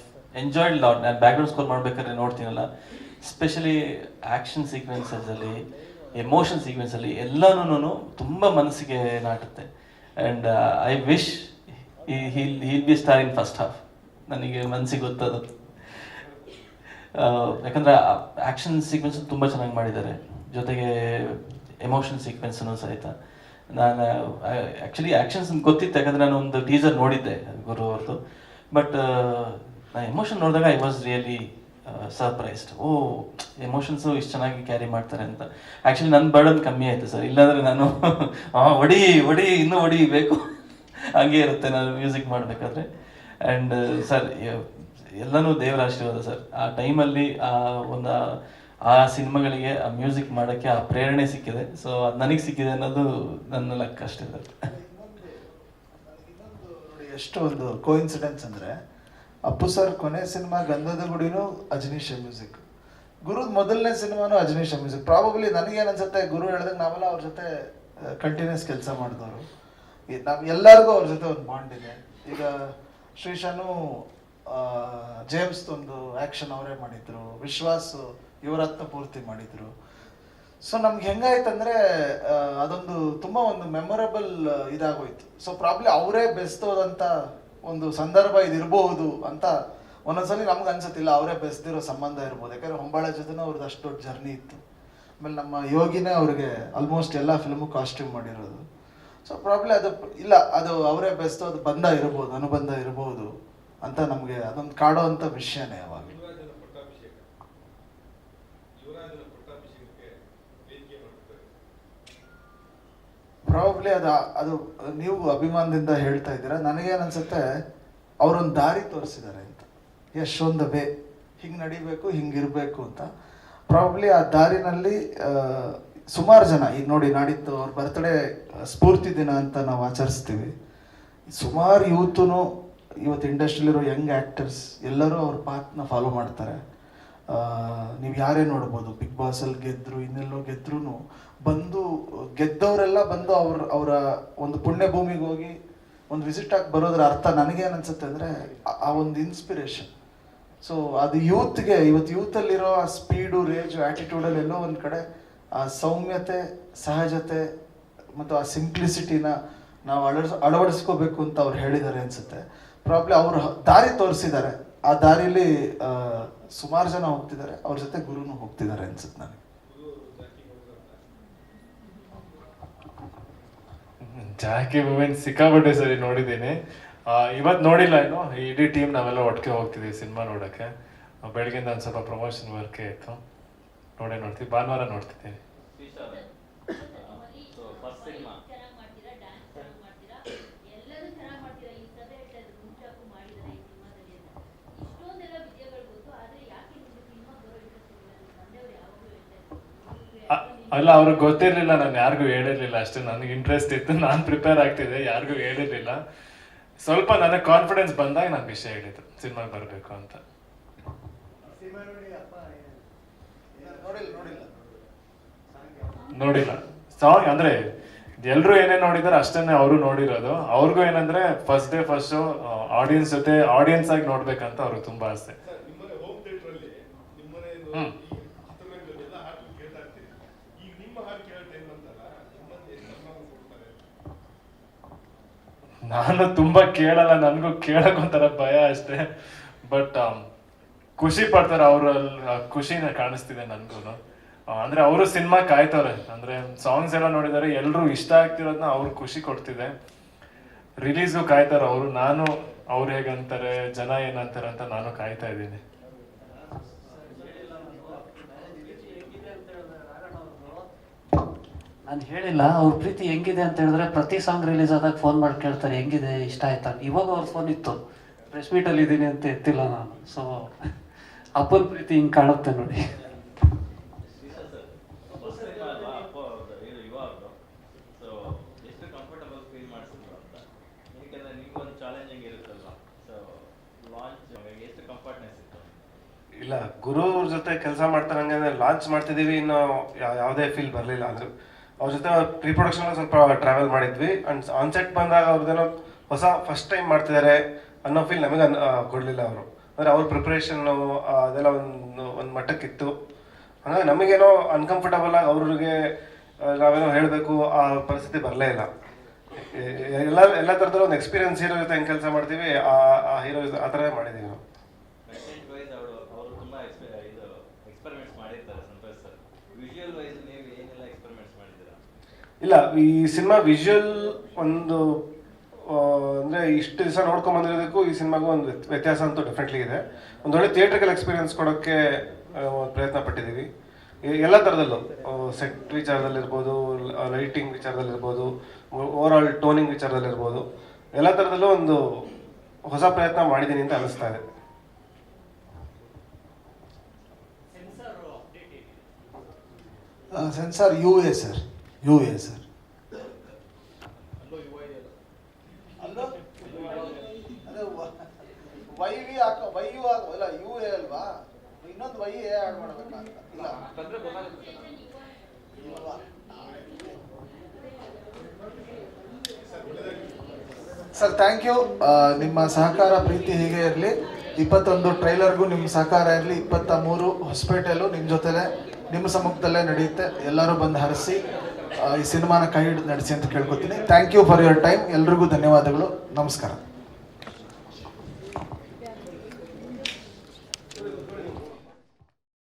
ಎಂಜಾಯ್ಡ್ ಲಾಟ್. ನಾನು ಬ್ಯಾಕ್ಗ್ರೌಂಡ್ ಸ್ಕೋರ್ ಮಾಡ್ಬೇಕಾದ್ರೆ ನೋಡ್ತೀನಲ್ಲ, ಸ್ಪೆಷಲಿ ಆ್ಯಕ್ಷನ್ ಸೀಕ್ವೆನ್ಸಲ್ಲಿ, ಎಮೋಷನ್ ಸೀಕ್ವೆನ್ಸಲ್ಲಿ ಎಲ್ಲನೂ ತುಂಬ ಮನಸ್ಸಿಗೆ ನಾಟುತ್ತೆ. And I wish he'll be star in first half. ನನಗೆ ಮನಸ್ಸಿಗೆ ಗೊತ್ತದು. ಯಾಕಂದರೆ ಆ್ಯಕ್ಷನ್ ಸೀಕ್ವೆನ್ಸ್ ತುಂಬ ಚೆನ್ನಾಗಿ ಮಾಡಿದ್ದಾರೆ, ಜೊತೆಗೆ ಎಮೋಷನ್ ಸೀಕ್ವೆನ್ಸನ್ನು ಸಹಿತ. ನಾನು ಆ್ಯಕ್ಚುಲಿ ಆ್ಯಕ್ಷನ್ಸ್ ಗೊತ್ತಿತ್ತು, ಯಾಕಂದರೆ ನಾನು ಒಂದು ಟೀಸರ್ ನೋಡಿದ್ದೆ ಗುರು ಅವ್ರದ್ದು. ಬಟ್ ನಾನು ಎಮೋಷನ್ ನೋಡಿದಾಗ ಐ ವಾಸ್ ರಿಯಲಿ ಸರ್ಪ್ರೈಸ್ಡ್. ಓ, ಎಮೋಷನ್ಸು ಇಷ್ಟು ಚೆನ್ನಾಗಿ ಕ್ಯಾರಿ ಮಾಡ್ತಾರೆ ಅಂತ. ಆ್ಯಕ್ಚುಲಿ ನನ್ನ ಬರ್ಡನ್ ಕಮ್ಮಿ ಆಯಿತು ಸರ್, ಇಲ್ಲಾಂದರೆ ನಾನು ಹೊಡಿ ಇನ್ನೂ ಹೊಡಿಬೇಕು ಹಂಗೆ ಇರುತ್ತೆ ನಾನು ಮ್ಯೂಸಿಕ್ ಮಾಡಬೇಕಾದ್ರೆ. ಆ್ಯಂಡ್ ಸರ್ ಎಲ್ಲನೂ ದೇವರ ಆಶೀರ್ವಾದ ಸರ್. ಆ ಟೈಮಲ್ಲಿ ಆ ಸಿನಿಮಾಗಳಿಗೆ ಆ ಮ್ಯೂಸಿಕ್ ಮಾಡೋಕ್ಕೆ ಆ ಪ್ರೇರಣೆ ಸಿಕ್ಕಿದೆ. ಸೊ ಅದು ನನಗೆ ಸಿಕ್ಕಿದೆ ಅನ್ನೋದು ನನ್ನ ಲೆಕ್ಕ ಅಷ್ಟೇ ಸರ್. ನೋಡಿ ಎಷ್ಟು ಒಂದು ಕೋಇನ್ಸಿಡೆನ್ಸ್ ಅಂದರೆ, ಅಪ್ಪು ಸರ್ ಕೊನೆ ಸಿನಿಮಾ ಗಂಧದ ಗುಡಿನೂ ಅಜನೀಶ ಮ್ಯೂಸಿಕ್, ಗುರುದ್ ಮೊದಲನೇ ಸಿನಿಮಾನು ಅಜನೀಶ ಮ್ಯೂಸಿಕ್. ಪ್ರಾಬಬ್ಲಿ ನನಗೇನು ಅನ್ಸುತ್ತೆ, ಗುರು ಹೇಳ್ದಂಗೆ ನಾವೆಲ್ಲ ಅವ್ರ ಜೊತೆ ಕಂಟಿನ್ಯೂಸ್ ಕೆಲಸ ಮಾಡಿದವರು, ನಾವು ಎಲ್ಲರಿಗೂ ಅವ್ರ ಜೊತೆ ಒಂದು ಬಾಂಡ್ ಇದೆ. ಈಗ ಶ್ರೀಶಾನು ಜೇಮ್ಸ್ ಒಂದು ಆ್ಯಕ್ಷನ್ ಅವರೇ ಮಾಡಿದ್ರು, ವಿಶ್ವಾಸ್ ಯುವರತ್ನ ಪೂರ್ತಿ ಮಾಡಿದ್ರು. ಸೊ ನಮ್ಗೆ ಹೆಂಗಾಯ್ತಂದ್ರೆ ಅದೊಂದು ತುಂಬ ಒಂದು ಮೆಮೊರಬಲ್ ಇದಾಗೋಯ್ತು. ಸೊ ಪ್ರಾಬ್ಲಿ ಅವರೇ ಬೆಸ್ತೋದಂಥ ಒಂದು ಸಂದರ್ಭ ಇದಿರಬಹುದು ಅಂತ ಒಂದೊಂದ್ಸಲಿ ನಮ್ಗೆ ಅನ್ಸತ್ತಿಲ್ಲ, ಅವರೇ ಬೆಸ್ದಿರೋ ಸಂಬಂಧ ಇರ್ಬೋದು. ಯಾಕಂದ್ರೆ ಹೊಂಬಾಳೆ ಜೊತೆನೂ ಅವ್ರದ್ದು ಅಷ್ಟು ದೊಡ್ಡ ಜರ್ನಿ ಇತ್ತು. ಆಮೇಲೆ ನಮ್ಮ ಯೋಗಿನೇ ಅವ್ರಿಗೆ ಆಲ್ಮೋಸ್ಟ್ ಎಲ್ಲ ಫಿಲ್ಮು ಕಾಸ್ಟ್ಯೂಮ್ ಮಾಡಿರೋದು. ಸೊ ಪ್ರಾಬ್ಲಿ ಅದು ಇಲ್ಲ, ಅದು ಅವರೇ ಬೆಸ್ತೋದು ಬಂಧ ಇರ್ಬೋದು, ಅನುಬಂಧ ಇರ್ಬೋದು ಅಂತ ನಮಗೆ ಅದೊಂದು ಕಾಡೋ ಅಂಥ ವಿಷಯನೇ ಅವಾಗ. ಪ್ರಾಬಬ್ಲಿ ಅದು ನೀವು ಅಭಿಮಾನದಿಂದ ಹೇಳ್ತಾ ಇದ್ದೀರಾ. ನನಗೇನು ಅನ್ಸುತ್ತೆ, ಅವರೊಂದು ದಾರಿ ತೋರಿಸಿದ್ದಾರೆ ಅಂತ, ಎಷ್ಟೊಂದು ವೇ ಹಿಂಗೆ ನಡಿಬೇಕು, ಹಿಂಗಿರಬೇಕು ಅಂತ. ಪ್ರಾಬಬ್ಲಿ ಆ ದಾರಿನಲ್ಲಿ ಸುಮಾರು ಜನ, ಈಗ ನೋಡಿ ನಾಡಿದ್ದು ಅವ್ರ ಬರ್ತ್ಡೇ ಸ್ಫೂರ್ತಿ ದಿನ ಅಂತ ನಾವು ಆಚರಿಸ್ತೀವಿ. ಸುಮಾರು ಯೂತೂ ಇವತ್ತು ಇಂಡಸ್ಟ್ರಿಲಿರೋ ಯಂಗ್ ಆ್ಯಕ್ಟರ್ಸ್ ಎಲ್ಲರೂ ಅವ್ರ ಪಾತ್ನ ಫಾಲೋ ಮಾಡ್ತಾರೆ. ನೀವು ಯಾರೇ ನೋಡ್ಬೋದು, ಬಿಗ್ ಬಾಸಲ್ಲಿ ಗೆದ್ದರು, ಇನ್ನೆಲ್ಲೋ ಗೆದ್ರೂ ಬಂದು ಗೆದ್ದವರೆಲ್ಲ ಬಂದು ಅವರ ಒಂದು ಪುಣ್ಯ ಭೂಮಿಗೆ ಹೋಗಿ ಒಂದು ವಿಸಿಟ್ ಆಗಿ ಬರೋದ್ರ ಅರ್ಥ ನನಗೇನು ಅನ್ಸುತ್ತೆ ಅಂದರೆ ಆ ಒಂದು ಇನ್ಸ್ಪಿರೇಷನ್. ಸೊ ಅದು ಯೂತ್ಗೆ, ಇವತ್ತು ಯೂತಲ್ಲಿರೋ ಆ ಸ್ಪೀಡು, ರೇಜು, ಆ್ಯಟಿಟ್ಯೂಡಲ್ಲಿ ಎಲ್ಲೋ ಒಂದು ಕಡೆ ಆ ಸೌಮ್ಯತೆ, ಸಹಜತೆ ಮತ್ತು ಆ ಸಿಂಪ್ಲಿಸಿಟಿನ ನಾವು ಅಳವಡಿಸ್ಕೋಬೇಕು ಅಂತ ಅವ್ರು ಹೇಳಿದ್ದಾರೆ ಅನ್ಸುತ್ತೆ. ಪ್ರಾಬ್ಲಿ ಅವರು ದಾರಿ ತೋರಿಸಿದ್ದಾರೆ, ಆ ದಾರಿಲಿ ಸುಮಾರು ಜನ ಹೋಗ್ತಿದ್ದಾರೆ, ಅವ್ರ ಜೊತೆ ಗುರುನು ಹೋಗ್ತಿದ್ದಾರೆ ಅನ್ಸುತ್ತೆ ನನಗೆ. ಜಾಕಿ ಮೂಮೆಂಟ್ ಸಿಕ್ಕಾಪಟ್ಟೆ ಸರಿ ನೋಡಿದ್ದೀನಿ. ಇವತ್ತು ನೋಡಿಲ್ಲ, ಏನು ಇಡೀ ಟೀಮ್ ನಾವೆಲ್ಲ ಒಟ್ಟಿಗೆ ಹೋಗ್ತಿದ್ದೀವಿ ಸಿನಿಮಾ ನೋಡೋಕ್ಕೆ. ಬೆಳಗ್ಗೆಯಿಂದ ಒಂದು ಸ್ವಲ್ಪ ಪ್ರಮೋಷನ್ ವರ್ಕೇ ಇತ್ತು, ನೋಡ್ತೀವಿ. ಭಾನುವಾರ ನೋಡ್ತಿದ್ದೀನಿ. ಅಲ್ಲ, ಅವ್ರಿಗೆ ಗೊತ್ತಿರಲಿಲ್ಲ, ನಾನು ಯಾರಿಗೂ ಹೇಳಿರ್ಲಿಲ್ಲ ಅಷ್ಟೇ. ನನಗೆ ಇಂಟ್ರೆಸ್ಟ್ ಇತ್ತು, ನಾನು ಪ್ರಿಪೇರ್ ಆಗ್ತಿದ್ದೆ, ಯಾರಿಗೂ ಹೇಳಿರ್ಲಿಲ್ಲ. ಸ್ವಲ್ಪ ನನಗೆ ಕಾನ್ಫಿಡೆನ್ಸ್ ಬಂದಾಗ ನಾನು ವಿಷಯ ಹೇಳಿದ್ದು ಸಿನಿಮಾಗೆ ಬರಬೇಕು ಅಂತ. ನೋಡಿಲ್ಲ ಸಾಂಗ್ ಅಂದ್ರೆ ಎಲ್ರು ಏನೇ ನೋಡಿದಾರೆ ಅಷ್ಟನ್ನೇ ಅವರು ನೋಡಿರೋದು. ಅವ್ರಿಗೂ ಏನಂದ್ರೆ first day first show audience ಜೊತೆ ಆಡಿಯನ್ಸ್ ಆಗಿ ನೋಡ್ಬೇಕಂತ ಅವ್ರಿಗೆ ತುಂಬಾ ಆಸೆ. ನಾನು ತುಂಬಾ ಕೇಳಲ್ಲ, ನನ್ಗೂ ಕೇಳಕ್ ಒಂಥರ ಭಯ ಅಷ್ಟೇ. ಬಟ್ ಖುಷಿ ಪಡ್ತಾರೆ, ಅವ್ರ ಖುಷಿನ ಕಾಣಿಸ್ತಿದೆ ನನ್ಗೂ. ಅಂದ್ರೆ ಅವರು ಸಿನಿಮಾ ಕಾಯ್ತವ್ರೆ, ಅಂದ್ರೆ ಸಾಂಗ್ಸ್ ಎಲ್ಲ ನೋಡಿದಾರೆ, ಎಲ್ರು ಇಷ್ಟ ಆಗ್ತಿರೋದನ್ನ ಅವ್ರು ಖುಷಿ ಕೊಡ್ತಿದೆ. ರಿಲೀಸ್ಗೂ ಕಾಯ್ತಾರ ಅವರು. ನಾನು ಅವ್ರು ಹೇಗಂತಾರೆ, ಜನ ಏನಂತಾರೆ ಅಂತ ನಾನು ಕಾಯ್ತಾ ಇದ್ದೀನಿ. ನಾನು ಹೇಳಿಲ್ಲ ಅವ್ರ ಪ್ರೀತಿ ಹೆಂಗಿದೆ ಅಂತ ಹೇಳಿದ್ರೆ, ಪ್ರತಿ ಸಾಂಗ್ ರಿಲೀಸ್ ಆದಾಗ ಫೋನ್ ಮಾಡಿ ಕೇಳ್ತಾರೆ ಹೆಂಗಿದೆ, ಇಷ್ಟ ಆಯ್ತಾ. ಇವಾಗ ಅವ್ರ ಫೋನ್ ಇತ್ತು, ಪ್ರೆಸ್ ಮೀಟಲ್ಲಿ ಇದ್ದೀನಿ ಅಂತ ಎತ್ತಿಲ್ಲ ನಾನು. ಸೊ ಅಪ್ಪನ ಪ್ರೀತಿ ಹಿಂಗೆ ಕಾಣುತ್ತೆ ನೋಡಿ. ಇಲ್ಲ, ಗುರು ಅವ್ರ ಜೊತೆ ಕೆಲಸ ಮಾಡ್ತಾರಂಗೆ ಲಾಂಚ್ ಮಾಡ್ತಿದ್ದೀವಿ, ಇನ್ನು ಯಾವುದೇ ಫೀಲ್ ಬರಲಿಲ್ಲ. ಅಂದ್ರೆ ಅವ್ರ ಜೊತೆ ಪ್ರೀ ಪ್ರೊಡಕ್ಷನ್ ಸ್ವಲ್ಪ ಟ್ರಾವೆಲ್ ಮಾಡಿದ್ವಿ. ಅಂಡ್ ಆನ್ ಸೆಟ್ ಬಂದಾಗ ಅವ್ರದ್ದೇನೋ ಹೊಸ ಫಸ್ಟ್ ಟೈಮ್ ಮಾಡ್ತಿದ್ದಾರೆ ಅನ್ನೋ ಫೀಲ್ ನಮಗೆ ಕೊಡಲಿಲ್ಲ ಅವರು. ಅಂದರೆ ಅವ್ರ ಪ್ರಿಪ್ರೇಷನ್ನು ಅದೆಲ್ಲ ಒಂದು ಮಟ್ಟಕ್ಕಿತ್ತು. ಹಾಗಾಗಿ ನಮಗೇನೋ ಅನ್ಕಂಫರ್ಟಬಲ್ ಆಗಿ ಅವ್ರಿಗೆ ನಾವೇನೋ ಹೇಳಬೇಕು ಆ ಪರಿಸ್ಥಿತಿ ಬರಲೇ ಇಲ್ಲ. ಎಲ್ಲ ಥರದಲ್ಲೂ ಒಂದು ಎಕ್ಸ್ಪೀರಿಯನ್ಸ್ ಹೀರೋ ಜೊತೆ ಹೆಂಗೆ ಕೆಲಸ ಮಾಡ್ತೀವಿ, ಆ ಹೀರೋ ಆ ಥರನೇ ಮಾಡಿದ್ದೀವಿ ನಾವು. ಇಲ್ಲ, ಈ ಸಿನಿಮಾ ವಿಜುವಲ್ ಒಂದು ಅಂದರೆ ಇಷ್ಟು ದಿವಸ ನೋಡ್ಕೊಂಡ್ ಬಂದಿರೋದಕ್ಕೂ ಈ ಸಿನಿಮಾಗೂ ಒಂದು ವ್ಯತ್ಯಾಸ ಅಂತೂ ಡೆಫಿನೆಟ್ಲಿ ಇದೆ. ಒಂದು ಒಳ್ಳೆ ಥಿಯೇಟ್ರಿಕಲ್ ಎಕ್ಸ್ಪೀರಿಯನ್ಸ್ ಕೊಡೋಕ್ಕೆ ಪ್ರಯತ್ನ ಪಟ್ಟಿದ್ದೀವಿ. ಎಲ್ಲ ಥರದಲ್ಲೂ, ಸೆಟ್ ವಿಚಾರದಲ್ಲಿರ್ಬೋದು, ಲೈಟಿಂಗ್ ವಿಚಾರದಲ್ಲಿರ್ಬೋದು, ಓವರ್ ಆಲ್ ಟೋನಿಂಗ್ ವಿಚಾರದಲ್ಲಿರ್ಬೋದು, ಎಲ್ಲ ಥರದಲ್ಲೂ ಒಂದು ಹೊಸ ಪ್ರಯತ್ನ ಮಾಡಿದ್ದೀನಿ ಅಂತ ಅನಿಸ್ತಾ ಇದೆ. Censor UA sir, UA sir. ಅಲ್ವಾ, ಇನ್ನೊಂದು YA ಆಡ್ ಮಾಡ್ಬೇಕಂತ. Sir thank you. ನಿಮ್ಮ ಸಹಕಾರ ಪ್ರೀತಿ ಹೀಗೆ ಇರಲಿ. 21 ಟ್ರೈಲರ್ಗೂ ನಿಮ್ಮ ಸಹಕಾರ ಇರಲಿ. 23 ಹೊಸಪೇಟೆಯಲ್ಲೂ ನಿಮ್ಮ ಜೊತೆಲೆ ನಿಮ್ಮ ಸಮ್ಮುಖದಲ್ಲೇ ನಡೆಯುತ್ತೆ. ಎಲ್ಲರೂ ಬಂದು ಹರಿಸಿ ಈ ಸಿನಿಮಾನ ಕೈ ಹಿಡಿದು ನಡೆಸಿ ಅಂತ ಕೇಳ್ಕೊತೀನಿ. Thank you for your time. ಎಲ್ರಿಗೂ ಧನ್ಯವಾದಗಳು. ನಮಸ್ಕಾರ.